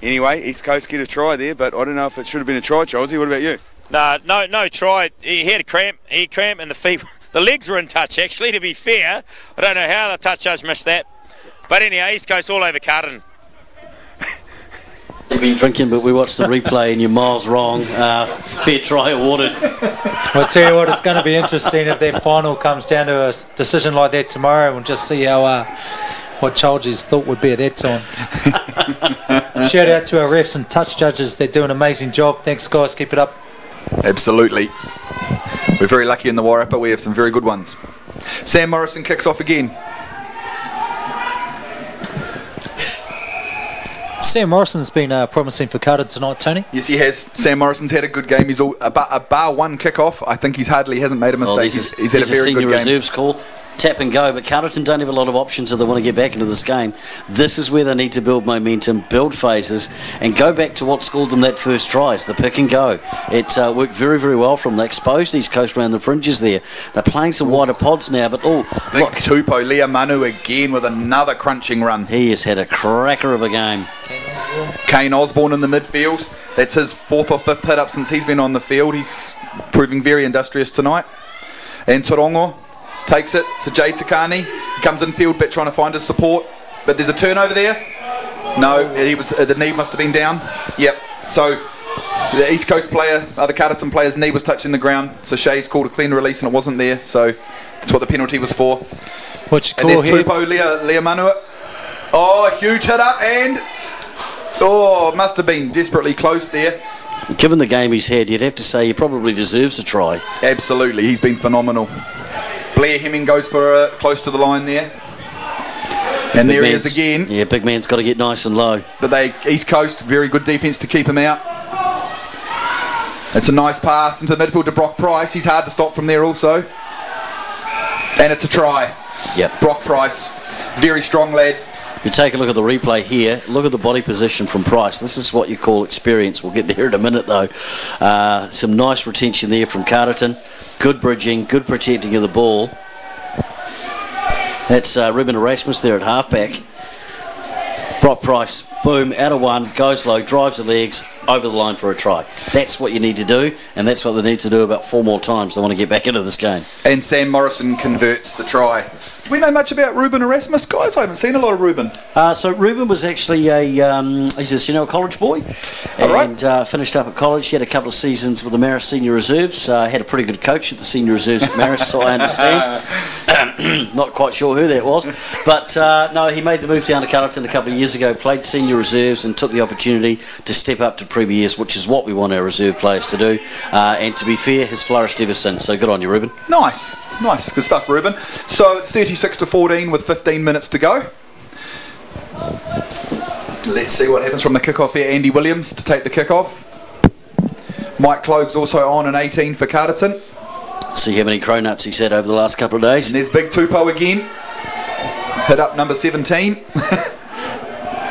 anyway, East Coast get a try there, but I don't know if it should have been a try, Childsy. What about you? No try. He had a cramp. He cramped, and the legs were in touch. Actually, to be fair, I don't know how the touch judge missed that. But anyhow, East Coast all over Carterton. You've been drinking, but we watched the replay and you're miles wrong. Fair try awarded. I'll tell you what, it's going to be interesting if that final comes down to a decision like that tomorrow. We'll just see how what Childs' thought would be at that time. Shout out to our refs and touch judges. They do an amazing job. Thanks, guys. Keep it up. Absolutely. We're very lucky in the Wairarapa. We have some very good ones. Sam Morrison kicks off again. Sam Morrison's been promising for Carterton tonight, Tony. Yes, he has. Sam Morrison's had a good game. He's a bar one kick-off. I think he hasn't made a mistake. He's had a very good game. Senior reserves call. Tap and go, but Carterton don't have a lot of options if they want to get back into this game. This is where they need to build momentum, build phases, and go back to what scored them that first tries, the pick and go. It worked very, very well from them. They exposed East Coast around the fringes there. They're playing some wider pods now, but look. Tupou Lea Manu again with another crunching run. He has had a cracker of a game. Kane Osborne in the midfield. That's his fourth or fifth hit up since he's been on the field. He's proving very industrious tonight. And Tarongo takes it to Jay Takani. He comes in field bit trying to find his support, but there's a turnover there. No, the knee must have been down. Yep. So the East Coast player, the Carterton player's knee was touching the ground. So Shay's called a clean release and it wasn't there. So that's what the penalty was for. What's and there's Tupou Lea Manu. Oh, huge hit up and must have been desperately close there. Given the game he's had, you'd have to say he probably deserves a try. Absolutely, he's been phenomenal. Blair Hemming goes for close to the line there. And there he is again. Yeah, big man's got to get nice and low. But East Coast, very good defence to keep him out. It's a nice pass into the midfield to Brock Price. He's hard to stop from there also. And it's a try. Yep. Brock Price, very strong lad. You take a look at the replay here. Look at the body position from Price. This is what you call experience. We'll get there in a minute though. Some nice retention there from Carterton. Good bridging, good protecting of the ball. That's Ruben Erasmus there at halfback. Brock Price, boom, out of one, goes low, drives the legs, over the line for a try. That's what you need to do, and that's what they need to do about 4 more times. They want to get back into this game. And Sam Morrison converts the try. Do we know much about Ruben Erasmus, guys? I haven't seen a lot of Ruben. So Ruben was actually he's a senior college boy, and finished up at college. He had a couple of seasons with the Marist Senior Reserves. Had a pretty good coach at the Senior Reserves at Marist, so I understand. Not quite sure who that was, but no, he made the move down to Carterton a couple of years ago, played Senior Reserves and took the opportunity to step up to Premiers, which is what we want our reserve players to do. And to be fair, has flourished ever since. So good on you, Ruben. Nice, good stuff, Ruben. So it's 36-14 with 15 minutes to go. Let's see what happens from the kickoff here. Andy Williams to take the kickoff. Mike Clogue's also on an 18 for Carterton. See how many cronuts he's had over the last couple of days. And there's Big Tupou again. Hit up number 17.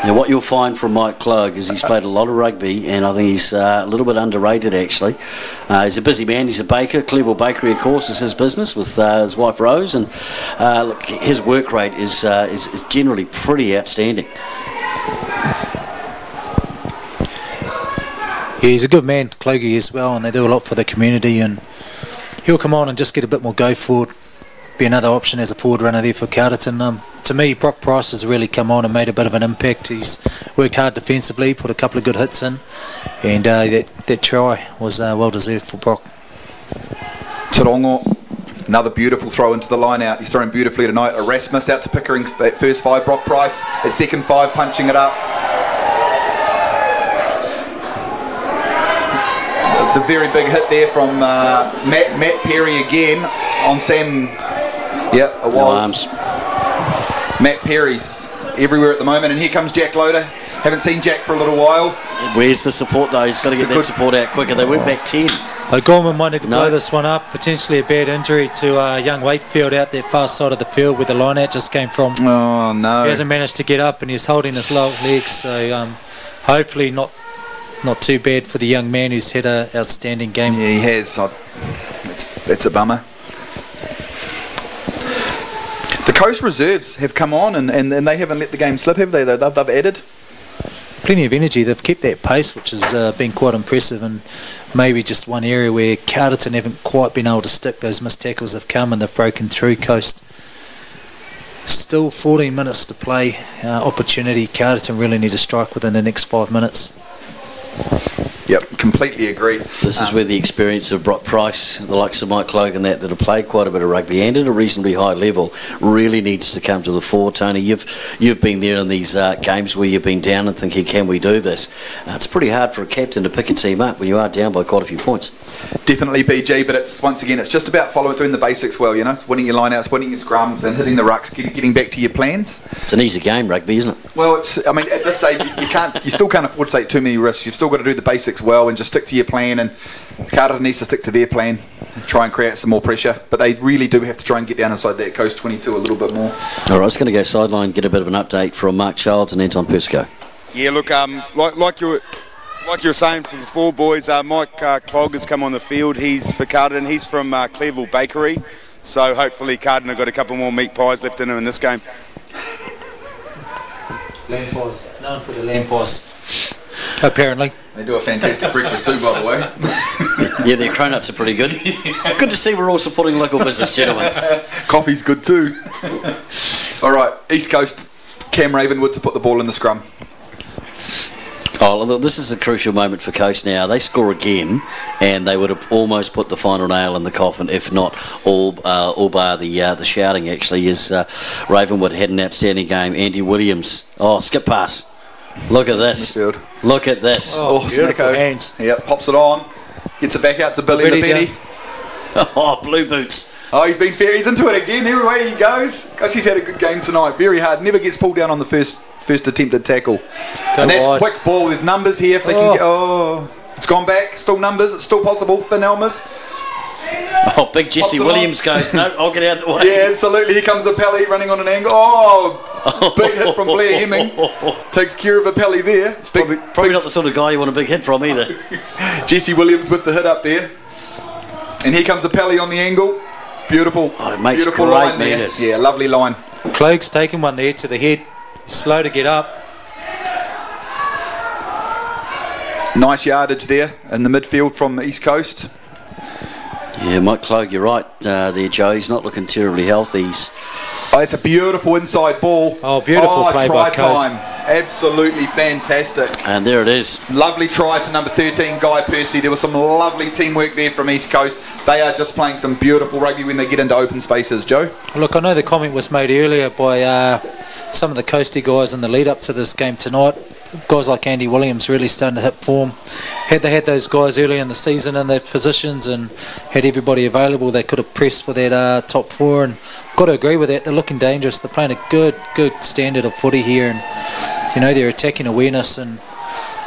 Now what you'll find from Mike Clogue is he's played a lot of rugby, and I think he's a little bit underrated actually. He's a busy man. He's a baker. Cleveland Bakery, of course, is his business with his wife Rose, and look, his work rate is generally pretty outstanding. Yeah, he's a good man, Clogie as well, and they do a lot for the community, and he'll come on and just get a bit more go forward. Be another option as a forward runner there for Carterton. To me, Brock Price has really come on and made a bit of an impact. He's worked hard defensively, put a couple of good hits in, and that try was well deserved for Brock. Tarongo, another beautiful throw into the line out. He's throwing beautifully tonight. Erasmus out to Pickering at first 5. Brock Price at second 5, punching it up. It's a very big hit there from Matt Perry again on Sam. Yep, it was. No arms. Matt Perry's everywhere at the moment, and here comes Jack Loader. Haven't seen Jack for a little while. Where's the support though? He's got to get that support out quicker. They went back 10. Gorman might need to blow this one up. Potentially a bad injury to young Wakefield out that far side of the field where the line out just came from. Oh no. He hasn't managed to get up, and he's holding his low legs, so hopefully not too bad for the young man who's had an outstanding game. Yeah, he has. It's a bummer. The Coast Reserves have come on and they haven't let the game slip, have they? They've added plenty of energy. They've kept that pace, which has been quite impressive, and maybe just one area where Carterton haven't quite been able to stick. Those missed tackles have come and they've broken through. Coast still 14 minutes to play. Opportunity. Carterton really need to strike within the next 5 minutes. Yep, completely agree. This is where the experience of Brock Price, the likes of Mike Clogue and that have played quite a bit of rugby and at a reasonably high level, really needs to come to the fore. Tony, you've been there in these games where you've been down and thinking, can we do this? It's pretty hard for a captain to pick a team up when you are down by quite a few points. Definitely, BG, but it's once again, it's just about following through in the basics well, it's winning your lineouts, winning your scrums and hitting the rucks, getting back to your plans. It's an easy game, rugby, isn't it? Well, at this stage, you still can't afford to take too many risks. You've still got to do the basics well and just stick to your plan, and Carterton needs to stick to their plan, try and create some more pressure, but they really do have to try and get down inside that Coast 22 a little bit more. All right, I was going to go sideline, get a bit of an update from Mark Childs and Anton Persico. Yeah, look, like you were saying from before, boys, Mike Clogg has come on the field. He's for Carterton. He's from Cleveland Bakery, so hopefully Carterton have got a couple more meat pies left in him in this game. Lamb pies, known for the lamb pies. Apparently. They do a fantastic breakfast too, by the way. Yeah, their cronuts are pretty good. Good to see we're all supporting local business, gentlemen. Coffee's good too. All right, East Coast, Cam Ravenwood to put the ball in the scrum. Oh, look, this is a crucial moment for Coast now. They score again, and they would have almost put the final nail in the coffin, if not all bar the shouting, actually, as Ravenwood had an outstanding game. Andy Williams, skip pass. Look at this. Look at this. Oh, beautiful Smacko. hands. Yep, pops it on. Gets it back out to Billy Already Betty. Oh, blue boots. Oh, he's been fair. He's into it again. Everywhere he goes. Gosh, he's had a good game tonight. Very hard. Never gets pulled down on the first attempted tackle. And that's wide. quick ball. There's numbers here if they can get. Oh, it's gone back. Still numbers. It's still possible. Finn Elmers. Oh, big Jesse Pops it Williams goes, no, I'll get out of the way. Yeah, absolutely. Here comes Apelli running on an angle. Oh, big hit from Blair Hemming. Takes care of Apelli there. It's big, Probably not the sort of guy you want a big hit from either. Jesse Williams with the hit up there. And here comes Apelli on the angle. Beautiful. Oh, it makes beautiful great line there. meters. Yeah, lovely line. Clogue's taken one there to the head. Slow to get up. Nice yardage there in the midfield from East Coast. Yeah, Mike Clogue, you're right there, Joe. He's not looking terribly healthy. Oh, it's a beautiful inside ball. Oh, beautiful play try by Coast. time. Absolutely fantastic. And there it is. Lovely try to number 13, Guy Percy. There was some lovely teamwork there from East Coast. They are just playing some beautiful rugby when they get into open spaces, Joe. Look, I know the comment was made earlier by some of the Coastie guys in the lead up to this game tonight. Guys like Andy Williams really starting to hit form. Had they had those guys early in the season in their positions and had everybody available, they could have pressed for that top four. And got to agree with that. They're looking dangerous. They're playing a good standard of footy here, and you know their attacking awareness and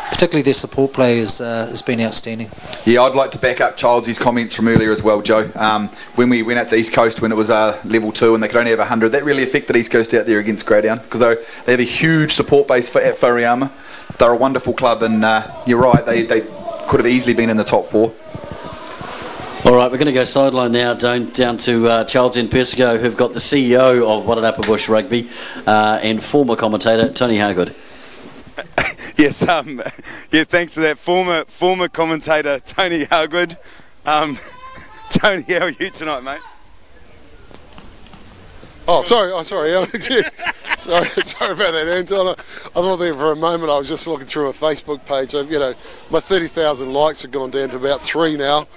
particularly their support play has been outstanding. Yeah, I'd like to back up Childs' comments from earlier as well, Joe. When we went out to East Coast when it was level 2 and they could only have 100, that really affected East Coast out there against Greydown because they have a huge support base at Whariama. They're a wonderful club and you're right, they could have easily been in the top 4. All right, we're going to go sideline now down to Childs and Persico, who've got the CEO of Wairarapa Rugby and former commentator Tony Hargood. Yes, thanks for that. Former commentator Tony Hargood. Tony, how are you tonight, mate? Oh, sorry. Sorry about that, Anton. I thought there for a moment I was just looking through a Facebook page. My 30,000 likes have gone down to about 3 now.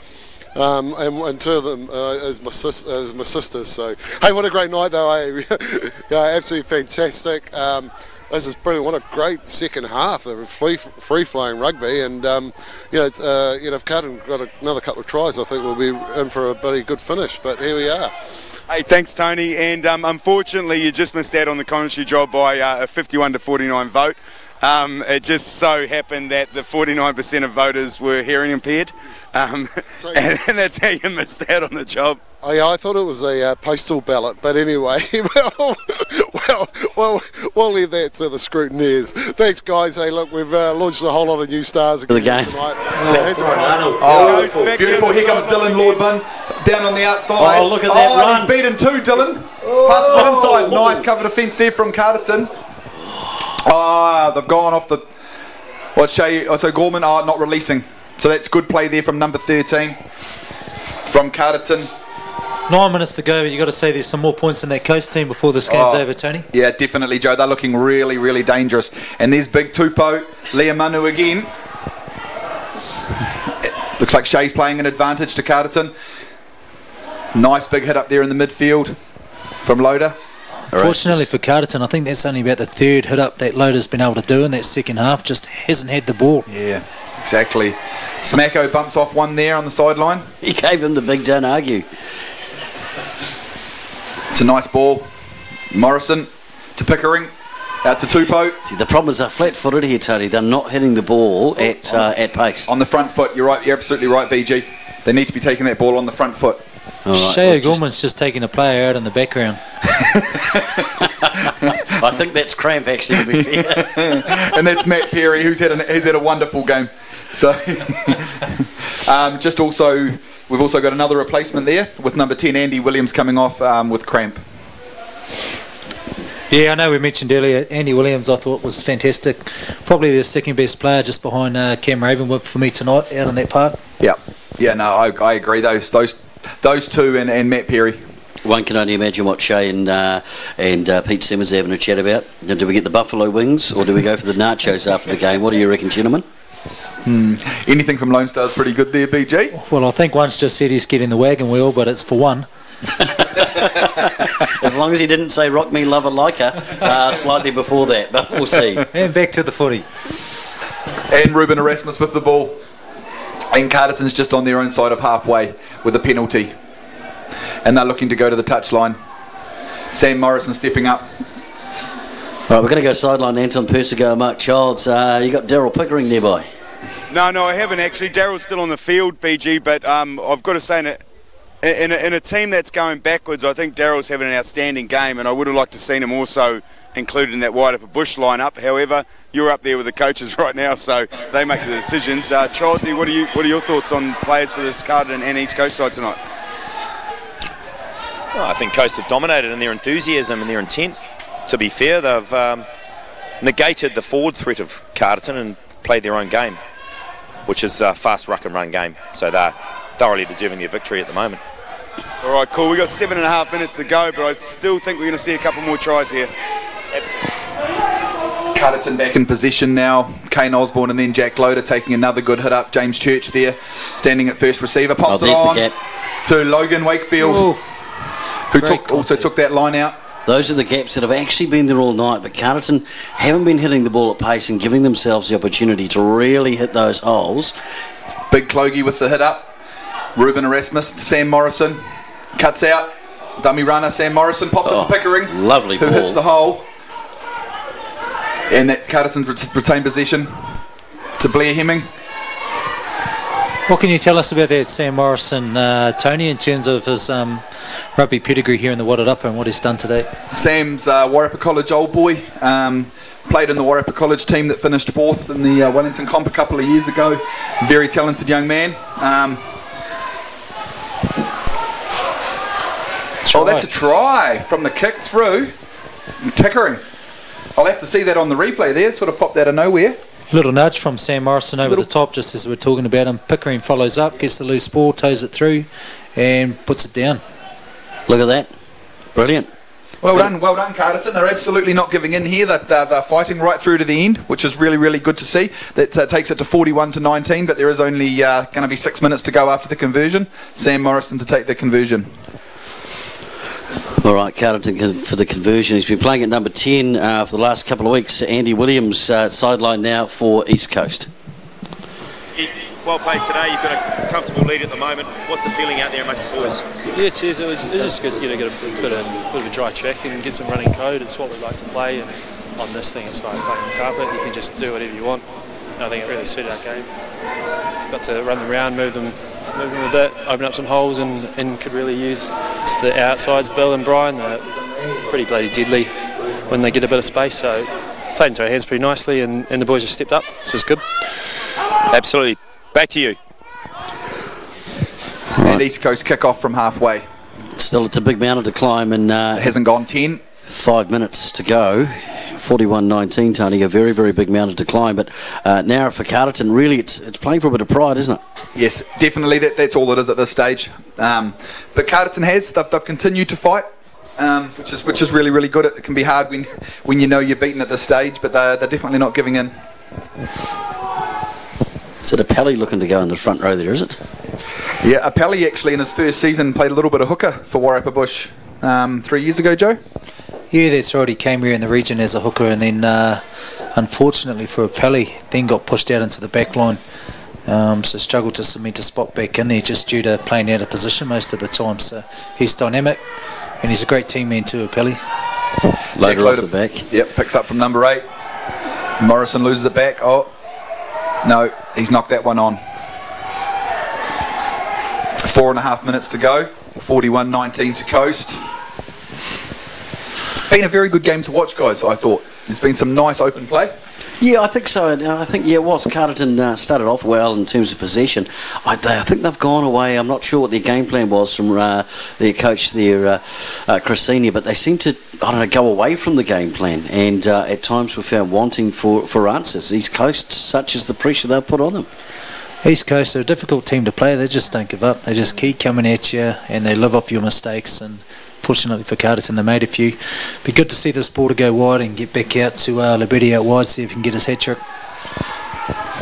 And 2 of them as my sisters. So, hey, what a great night though, eh? Absolutely fantastic. This is brilliant. What a great second half of free-flowing rugby, and if Carlton got another couple of tries, I think we'll be in for a very good finish. But here we are. Hey, thanks, Tony. And unfortunately, you just missed out on the commentary job by a 51-49 vote. It just so happened that the 49% of voters were hearing impaired, and that's how you missed out on the job. Oh, yeah, I thought it was a postal ballot, but anyway, we'll leave that to the scrutineers. Thanks, guys. Hey, look, we've launched a whole lot of new stars again tonight. Beautiful. Here comes Dylan Lordbun down on the outside. Oh, look at that run. He's beaten 2, Dylan. Passes it inside. Nice cover defence there from Carterton. They've gone off the... So Gorman are not releasing. So that's good play there from number 13 from Carterton. 9 minutes to go, but you've got to say there's some more points in that Coast team before this game's over, Tony. Yeah, definitely, Joe. They're looking really, really dangerous. And there's Big Tupou, Liam Manu again. Looks like Shea's playing an advantage to Carterton. Nice big hit up there in the midfield from Loader. Fortunately for Carterton, I think that's only about the 3rd hit up that Loader's been able to do in that second half. Just hasn't had the ball. Yeah, exactly. Smacko bumps off one there on the sideline. He gave him the big don't argue. It's a nice ball. Morrison to Pickering. Out to Tupou. See, the problem is they're flat-footed here, Tony. They're not hitting the ball at pace. On the front foot, you're right. You're absolutely right, BG. They need to be taking that ball on the front foot. Shea O'Gorman's just taking a player out in the background. I think that's cramp, actually, to be fair. And that's Matt Perry, who's had a wonderful game. So, we've also got another replacement there with number 10, Andy Williams, coming off with cramp. Yeah, I know we mentioned earlier, Andy Williams I thought was fantastic. Probably the second best player just behind Cam Ravenwood for me tonight out on that part. Yeah, no, I agree. Those 2 and Matt Perry. One can only imagine what Shea and Pete Simmons are having a chat about. Now, do we get the buffalo wings or do we go for the nachos after the game? What do you reckon, gentlemen? Anything from Lone Star's pretty good there, BG? Well, I think one's just said he's getting the wagon wheel, but it's for one. As long as he didn't say rock me, lover, like her, slightly before that, but we'll see. And back to the footy. And Ruben Erasmus with the ball. And Carterton's just on their own side of halfway with a penalty. And they're looking to go to the touchline. Sam Morrison stepping up. Right, we're going to go sideline. Anton Persigo, Mark Childs. You got Daryl Pickering nearby. No, I haven't actually. Daryl's still on the field, BG, but I've got to say, in a team that's going backwards, I think Daryl's having an outstanding game, and I would have liked to seen him also included in that wide upper bush lineup. However, you're up there with the coaches right now, so they make the decisions. Childsy, what are your thoughts on players for this Carterton and East Coast side tonight? Well, I think Coast have dominated in their enthusiasm and their intent. To be fair, they've negated the forward threat of Carterton and played their own game, which is a fast ruck and run game. So they're thoroughly deserving their victory at the moment. All right, cool. We've got 7.5 minutes to go, but I still think we're going to see a couple more tries here. Absolutely. Carterton back in position now. Kane Osborne and then Jack Loader taking another good hit up. James Church there, standing at first receiver. Pops it on to Logan Wakefield, who took that line out. Those are the gaps that have actually been there all night, but Carterton haven't been hitting the ball at pace and giving themselves the opportunity to really hit those holes. Big Clogie with the hit up. Ruben Erasmus to Sam Morrison. Cuts out. Dummy runner, Sam Morrison pops it to Pickering. Lovely ball. Who hits the hole. And that's Carterton's retained possession to Blair Hemming. What can you tell us about that Sam Morrison, Tony, in terms of his rugby pedigree here in the Wadded Upper and what he's done today? Sam's Warrapa College old boy. Played in the Warrapa College team that finished 4th in the Wellington Comp a couple of years ago. Very talented young man. That's a try from the kick through. Pickering. I'll have to see that on the replay there. Sort of popped out of nowhere. Little nudge from Sam Morrison over the top, just as we're talking about him. Pickering follows up, gets the loose ball, toes it through, and puts it down. Look at that. Brilliant. Well done, Carterton. They're absolutely not giving in here. They're fighting right through to the end, which is really, really good to see. That takes it to 41-19, but there is only going to be 6 minutes to go after the conversion. Sam Morrison to take the conversion. All right, Carterton for the conversion. He's been playing at number 10 for the last couple of weeks. Andy Williams sideline now for East Coast. Well played today. You've got a comfortable lead at the moment. What's the feeling out there amongst the boys? Yeah, cheers. It was just good to get a bit of a dry track and get some running code. It's what we like to play, and on this thing it's like playing on carpet. You can just do whatever you want. And I think it really suited our game. Got to run them around, move them a bit, open up some holes, and could really use the outsides. Bill and Brian, they're pretty bloody deadly when they get a bit of space. So played into our hands pretty nicely, and the boys just stepped up, so it's good. Absolutely. Back to you. And East Coast kick off from halfway. Still, it's a big mountain to climb, and it hasn't gone 10. 5 minutes to go. 41-19, Tony, a very, very big mountain to climb. But now for Carterton, really, it's playing for a bit of pride, isn't it? Yes, definitely. That's all it is at this stage. But Carterton they've continued to fight, which is really, really good. It can be hard when you know you're beaten at this stage, but they're definitely not giving in. Is it Apelli looking to go in the front row there, is it? Yeah, Apelli actually in his first season played a little bit of hooker for Warrapa Bush 3 years ago, Joe. Yeah, that's right. He came here in the region as a hooker, and then unfortunately for Apelli, then got pushed out into the back line. So struggled to cement a spot back in there just due to playing out of position most of the time. So he's dynamic, and he's a great team man too, Apelli. Loader off the back. Yep, picks up from number 8. Morrison loses it back. Oh, no, he's knocked that one on. 4.5 minutes to go. 41-19 to Coast. Been a very good game to watch, guys, I thought. There's been some nice open play. Yeah, I think so. And I think, whilst Carterton started off well in terms of possession, I think they've gone away. I'm not sure what their game plan was from their coach there, Chris Senior, but they seem to, go away from the game plan, and at times were found wanting for answers. East Coast, such as the pressure they've put on them. East Coast are a difficult team to play. They just don't give up. They just keep coming at you, and they live off your mistakes. And fortunately for Carterton, they made a few. Be good to see this ball to go wide and get back out to Liberty out wide, see if he can get his hat trick.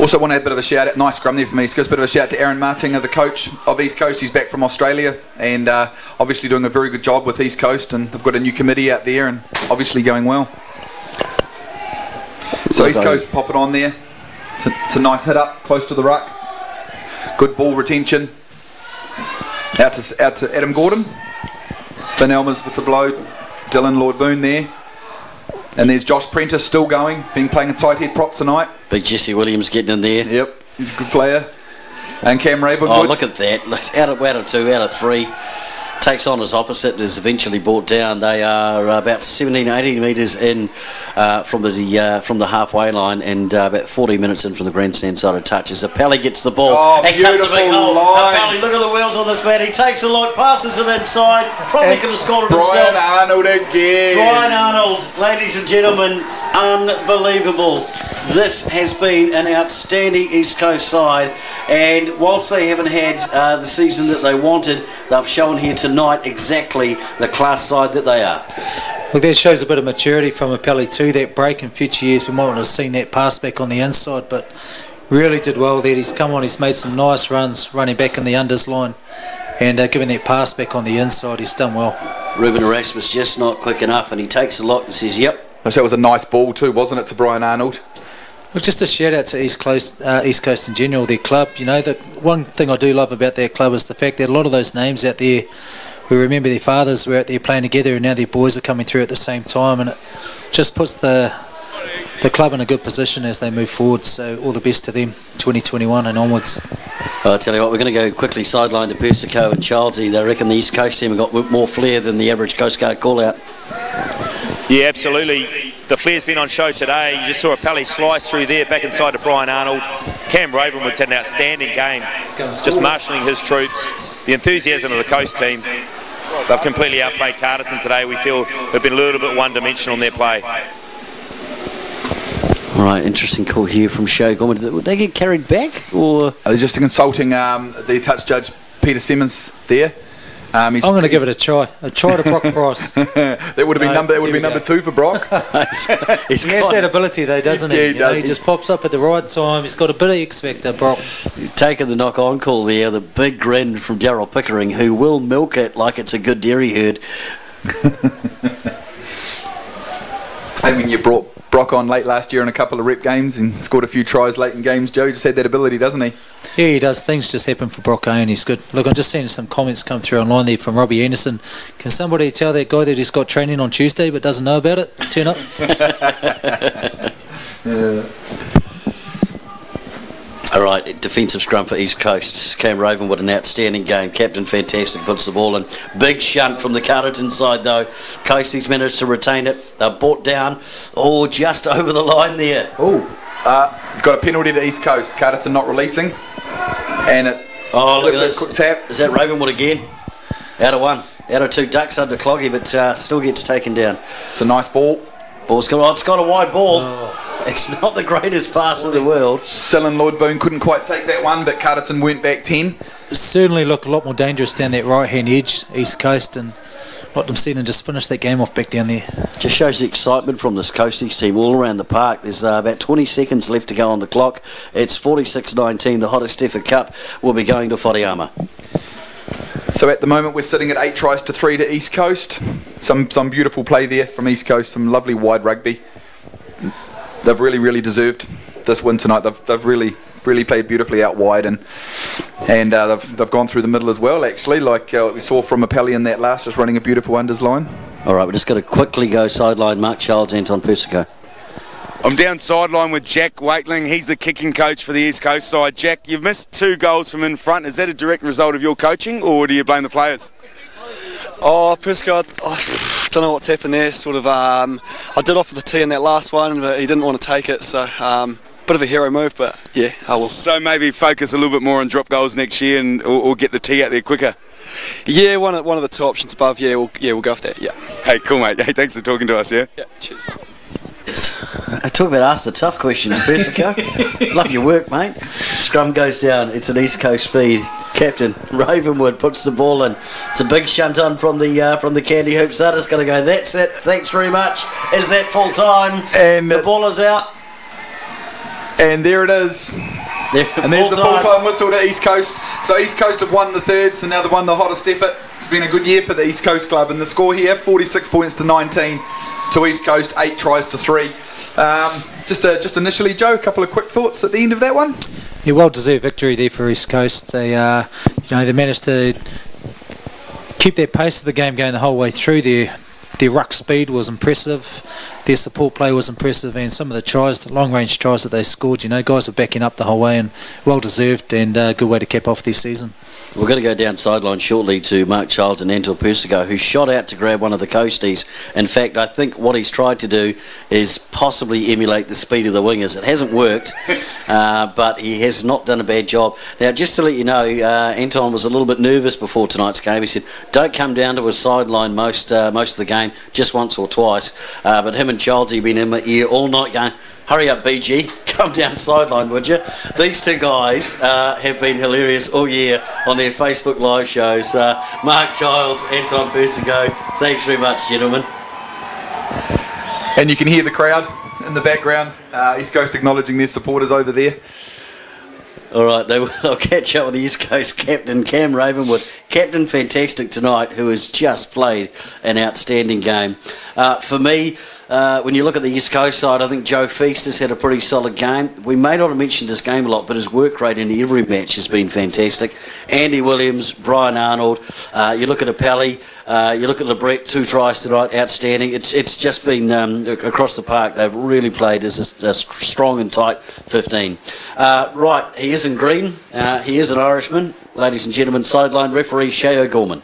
Also want to add a bit of a shout out, nice scrum there for me. Give a bit of a shout out to Aaron Martinga, the coach of East Coast. He's back from Australia, and obviously doing a very good job with East Coast, and they've got a new committee out there, and obviously going well. So East Coast pop it on there. It's a nice hit up, close to the ruck. Good ball retention. Out to Adam Gordon. Finn Elmers with the blow. Dylan Lloyd-Boone there. And there's Josh Prentice still going, playing a tight head prop tonight. Big Jesse Williams getting in there. Yep, he's a good player. And Cam Ravenwood. Oh, look at that. Out of 2, out of 3. Takes on his opposite and is eventually brought down. They are about 17, 18 metres in from the halfway line and about 40 minutes in from the grandstand side of touches. Apelli gets the ball. Oh, and cuts a big hole. line. Apelli, look at the wheels on this man. He takes a look, passes it inside. Probably could have scored it Brian himself. Arnold again. Brian Arnold, ladies and gentlemen, unbelievable. This has been an outstanding East Coast side, and whilst they haven't had the season that they wanted, they've shown here tonight exactly the class side that they are. Look, that shows a bit of maturity from Apelli too. That break in future years, we might not have seen that pass back on the inside, but really did well there. He's come on, he's made some nice runs running back in the unders line and giving that pass back on the inside. He's done well. Ruben Erasmus just not quick enough, and he takes a look and says, yep. That was a nice ball too, wasn't it, to Brian Arnold? Look, just a shout out to East Coast in general, their club. You know, the one thing I do love about their club is the fact that a lot of those names out there, we remember their fathers were out there playing together, and now their boys are coming through at the same time, and it just puts the club in a good position as they move forward. So all the best to them, 2021 and onwards. Well, I'll tell you what, we're going to go quickly sideline to Persico and Childsy. They reckon the East Coast team have got more flair than the average Coast Guard call-out. Yeah, absolutely. The flair's been on show today. You just saw a Pally slice through there, back inside to Brian Arnold. Cam Ravenwood's had an outstanding game, just marshalling his troops. The enthusiasm of the Coast team. They've completely outplayed Carterton today. We feel they've been a little bit one-dimensional in their play. All right, interesting call here from Show Gorman. Would they get carried back, or they're just consulting the touch judge Peter Simmons there? I'm going to give it a try to Brock Price. That would have been number 2 for Brock. He has that ability though, doesn't he? Yeah, he just pops up at the right time. He's got a bit of X factor, Brock. Taking the knock-on call there, the big grin from Darryl Pickering, who will milk it like it's a good dairy herd. Hey, when you brought Brock on late last year in a couple of rep games and scored a few tries late in games, Joe just had that ability, doesn't he? Yeah, he does. Things just happen for Brock and he's good. Look, I'm just seeing some comments come through online there from Robbie Anderson. Can somebody tell that guy that he's got training on Tuesday but doesn't know about it? Turn up. All right, defensive scrum for East Coast. Cam Ravenwood, an outstanding game. Captain fantastic, puts the ball in. Big shunt from the Carterton side though. Coasties managed to retain it. They're brought down, just over the line there. He's got a penalty to East Coast. Carterton not releasing. And it. Look at this. Quick tap. Is that Ravenwood again? Out of 1. Out of 2 ducks under Cloggy, but still gets taken down. It's a nice ball. It's got a wide ball. It's not the greatest pass in the world. Dylan Lloyd-Boone couldn't quite take that one, but Carterton went back 10. Certainly look a lot more dangerous down that right-hand edge, East Coast, and let them see them just finish that game off back down there. Just shows the excitement from this Coasties team all around the park. There's about 20 seconds left to go on the clock. It's 46-19. The Hodder-Seffert Cup will be going to Whariama. So at the moment we're sitting at 8 tries to 3 to East Coast. Some beautiful play there from East Coast. Some lovely wide rugby. They've really deserved this win tonight. They've really played beautifully out wide and they've gone through the middle as well. Actually, like we saw from Apelli in that last, just running a beautiful unders line. All right, we're just going to quickly go sideline. Mark Childs, Anton Persico. I'm down sideline with Jack Wakeling. He's the kicking coach for the East Coast side. Jack, you've missed 2 goals from in front. Is that a direct result of your coaching, or do you blame the players? Persico, I don't know what's happened there. I did offer the tee in that last one, but he didn't want to take it. So, bit of a hero move, but yeah, I will. So maybe focus a little bit more on drop goals next year, or get the tee out there quicker. Yeah, one of the 2 options above. Yeah, we'll go for that. Yeah. Hey, cool, mate. Hey, thanks for talking to us. Yeah. Yeah. Cheers. I talk about ask the tough questions, Persico. Love your work, mate. Scrum goes down. It's an East Coast feed. Captain Ravenwood puts the ball in. It's a big shunt on from the candy hoop. So just going to go. That's it. Thanks very much. Is that full time? And the ball is out. And there it is. And there's the full-time whistle to East Coast. So East Coast have won the 3rd, so now they've won the Hodder-Seffert. It's been a good year for the East Coast club. And the score here, 46 points to 19 to East Coast, 8 tries to 3. Just initially, Joe, a couple of quick thoughts at the end of that one. Yeah, well-deserved victory there for East Coast. They, they managed to keep their pace of the game going the whole way through. Their ruck speed was impressive. Their support play was impressive, and some of the tries, the long-range tries that they scored, guys were backing up the whole way, and well-deserved, and a good way to cap off their season. We're going to go down sideline shortly to Mark Childs and Anton Persico, who shot out to grab one of the coasties. In fact, I think what he's tried to do is possibly emulate the speed of the wingers. It hasn't worked, but he has not done a bad job. Now, just to let you know, Anton was a little bit nervous before tonight's game. He said, don't come down to a sideline most of the game, just once or twice. But him and Childs have been in my ear all night going, hurry up, BG, come down sideline, would you? These two guys have been hilarious all year on their Facebook live shows. Mark Childs, Anton Persico, thanks very much, gentlemen. And you can hear the crowd in the background. East Coast acknowledging their supporters over there. All right, they'll catch up with the East Coast captain, Cam Ravenwood. Captain fantastic tonight, who has just played an outstanding game. For me, when you look at the East Coast side, I think Joe Feast has had a pretty solid game. We may not have mentioned his game a lot, but his work rate in every match has been fantastic. Andy Williams, Brian Arnold, you look at Apelli, you look at LeBret, 2 tries tonight, outstanding. It's just been across the park. They've really played as a strong and tight 15. Right, he is in green. He is an Irishman. Ladies and gentlemen, sideline referee Shay O'Gorman.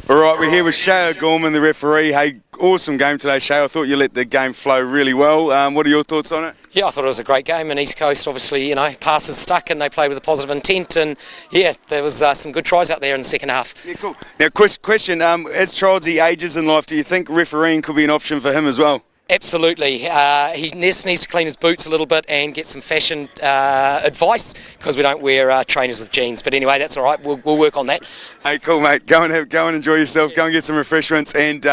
All right, we're here with Shay O'Gorman, the referee. Hey, awesome game today, Shay. I thought you let the game flow really well. What are your thoughts on it? Yeah, I thought it was a great game, and East Coast obviously, passes stuck and they played with a positive intent, and yeah, there was some good tries out there in the second half. Yeah, cool. Now, question, as Childsy ages in life, do you think refereeing could be an option for him as well? Absolutely. He just needs to clean his boots a little bit and get some fashion advice, because we don't wear trainers with jeans. But anyway, that's all right. We'll work on that. Hey, cool, mate. Go and enjoy yourself. Go and get some refreshments. And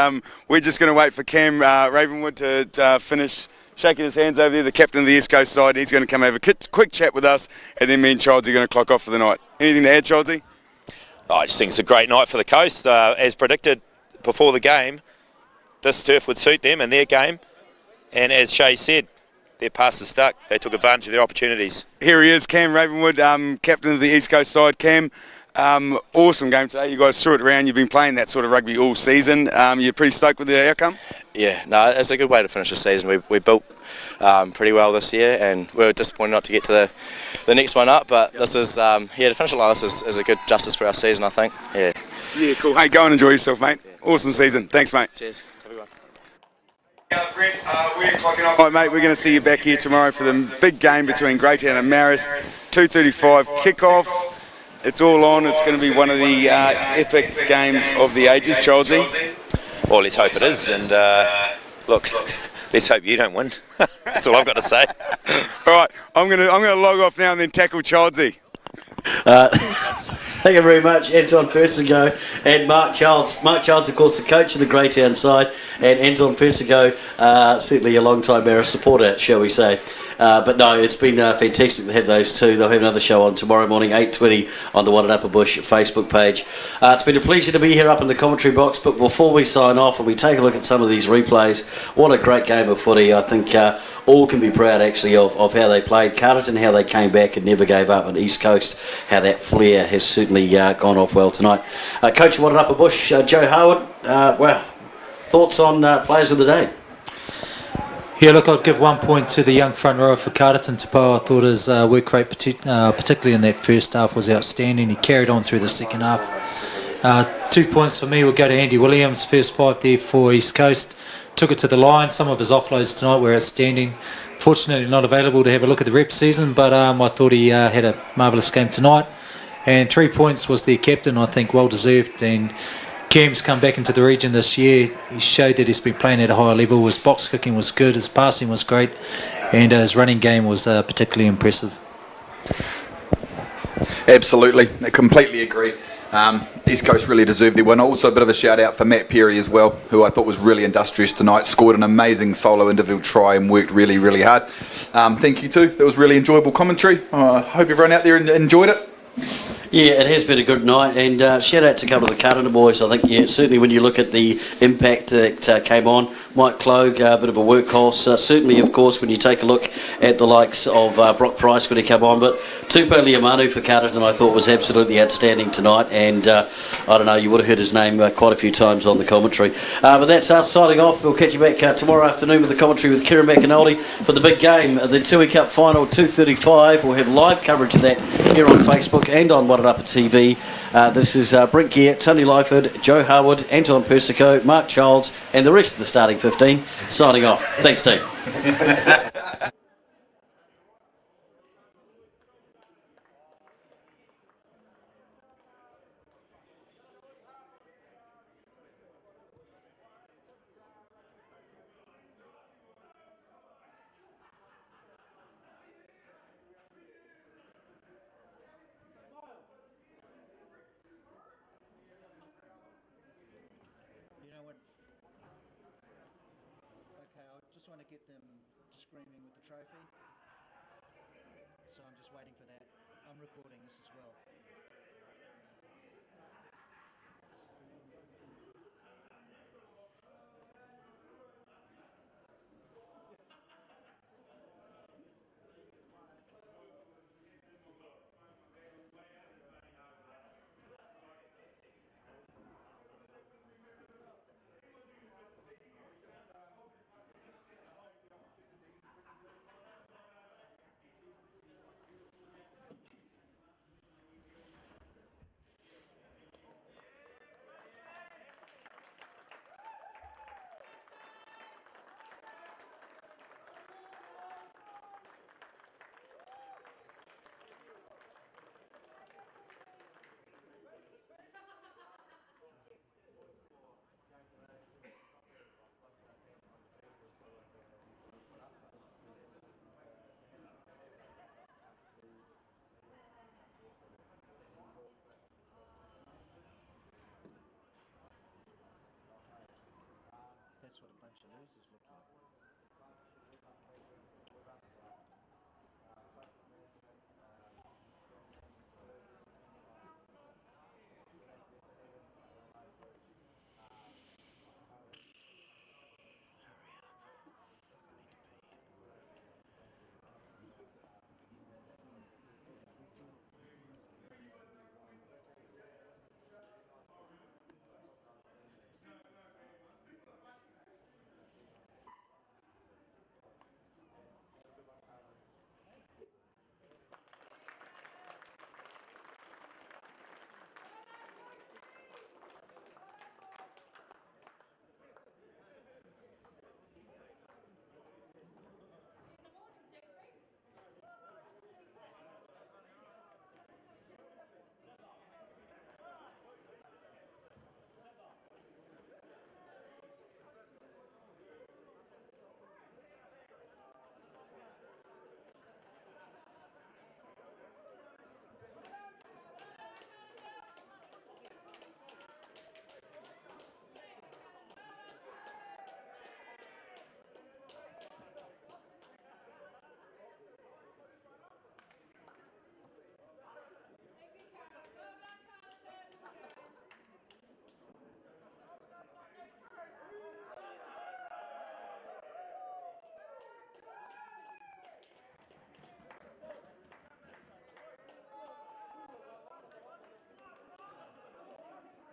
we're just going to wait for Cam Ravenwood to finish shaking his hands over there, the captain of the East Coast side. He's going to come have a quick chat with us, and then me and Childsy are going to clock off for the night. Anything to add, Childsy? I just think it's a great night for the Coast. As predicted before the game, this turf would suit them and their game. And as Shay said, their passes stuck. They took advantage of their opportunities. Here he is, Cam Ravenwood, captain of the East Coast side. Cam, awesome game today. You guys threw it around. You've been playing that sort of rugby all season. You're pretty stoked with the outcome? Yeah, no, it's a good way to finish the season. We built pretty well this year, and we were disappointed not to get to the next one up. But this is, to finish it like this is a good justice for our season, I think. Yeah. Yeah, cool. Hey, go and enjoy yourself, mate. Yeah. Awesome season. Thanks, mate. Cheers. Have a good one. Brent, we're clocking off. All right, mate, we're going to see you back here tomorrow for the big game between Greytown and Marist. 2:35 kickoff. It's all on. It's going to be one of the epic games of the ages, Childsy. Well, let's hope it is. And look, let's hope you don't win. That's all I've got to say. All right, I'm going to log off now and then tackle Childsy. Thank you very much, Anton Persico and Mark Childs. Mark Childs, of course, the coach of the Greytown side, and Anton Persico, certainly a long-time Marist supporter, shall we say. But no, it's been fantastic to have those two. They'll have another show on tomorrow morning, 8:20, on the One at Upper Bush Facebook page. It's been a pleasure to be here up in the commentary box, but before we sign off and we take a look at some of these replays, what a great game of footy. I think all can be proud, actually, of how they played. Carterton, how they came back and never gave up, and East Coast, how that flair has certainly gone off well tonight. Coach of One at Upper Bush, Joe Howard, well, thoughts on players of the day? Yeah, look, I'd give 1 point to the young front rower for Carterton. Tapo, I thought his work rate, particularly in that first half, was outstanding. He carried on through the second half. 2 points for me will go to Andy Williams, first 5 there for East Coast. Took it to the line. Some of his offloads tonight were outstanding. Fortunately not available to have a look at the rep season, but I thought he had a marvellous game tonight. And 3 points was their captain, I think, well deserved. And Cam's come back into the region this year. He showed that he's been playing at a higher level. His box kicking was good, his passing was great, and his running game was particularly impressive. Absolutely, I completely agree. East Coast really deserved their win. Also a bit of a shout out for Matt Perry as well, who I thought was really industrious tonight. Scored an amazing solo individual try and worked really, really hard. Thank you too. That was really enjoyable commentary. I hope everyone out there enjoyed it. Yeah, it has been a good night, and shout out to a couple of the Carter boys. I think, yeah, certainly when you look at the impact that came on, Mike Clogue, a bit of a workhorse. Certainly, of course, when you take a look at the likes of Brock Price when he came on, but Tupo Liamanu for Carterton I thought was absolutely outstanding tonight, and I don't know, you would have heard his name quite a few times on the commentary. But that's us signing off. We'll catch you back tomorrow afternoon with the commentary with Kieran McAnally for the big game, the Tui Cup Final, 2:35. We'll have live coverage of that here on Facebook and on What Upper TV. This is Brent Gear, Tony Lyford, Joe Harwood, Anton Persico, Mark Childs, and the rest of the starting 15 signing off. Thanks, team. You know what? Okay, I just want to get them screaming with the trophy. So I'm just waiting for that. I'm recording this as well. That's what a bunch of losers look like.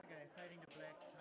Okay, fading to black.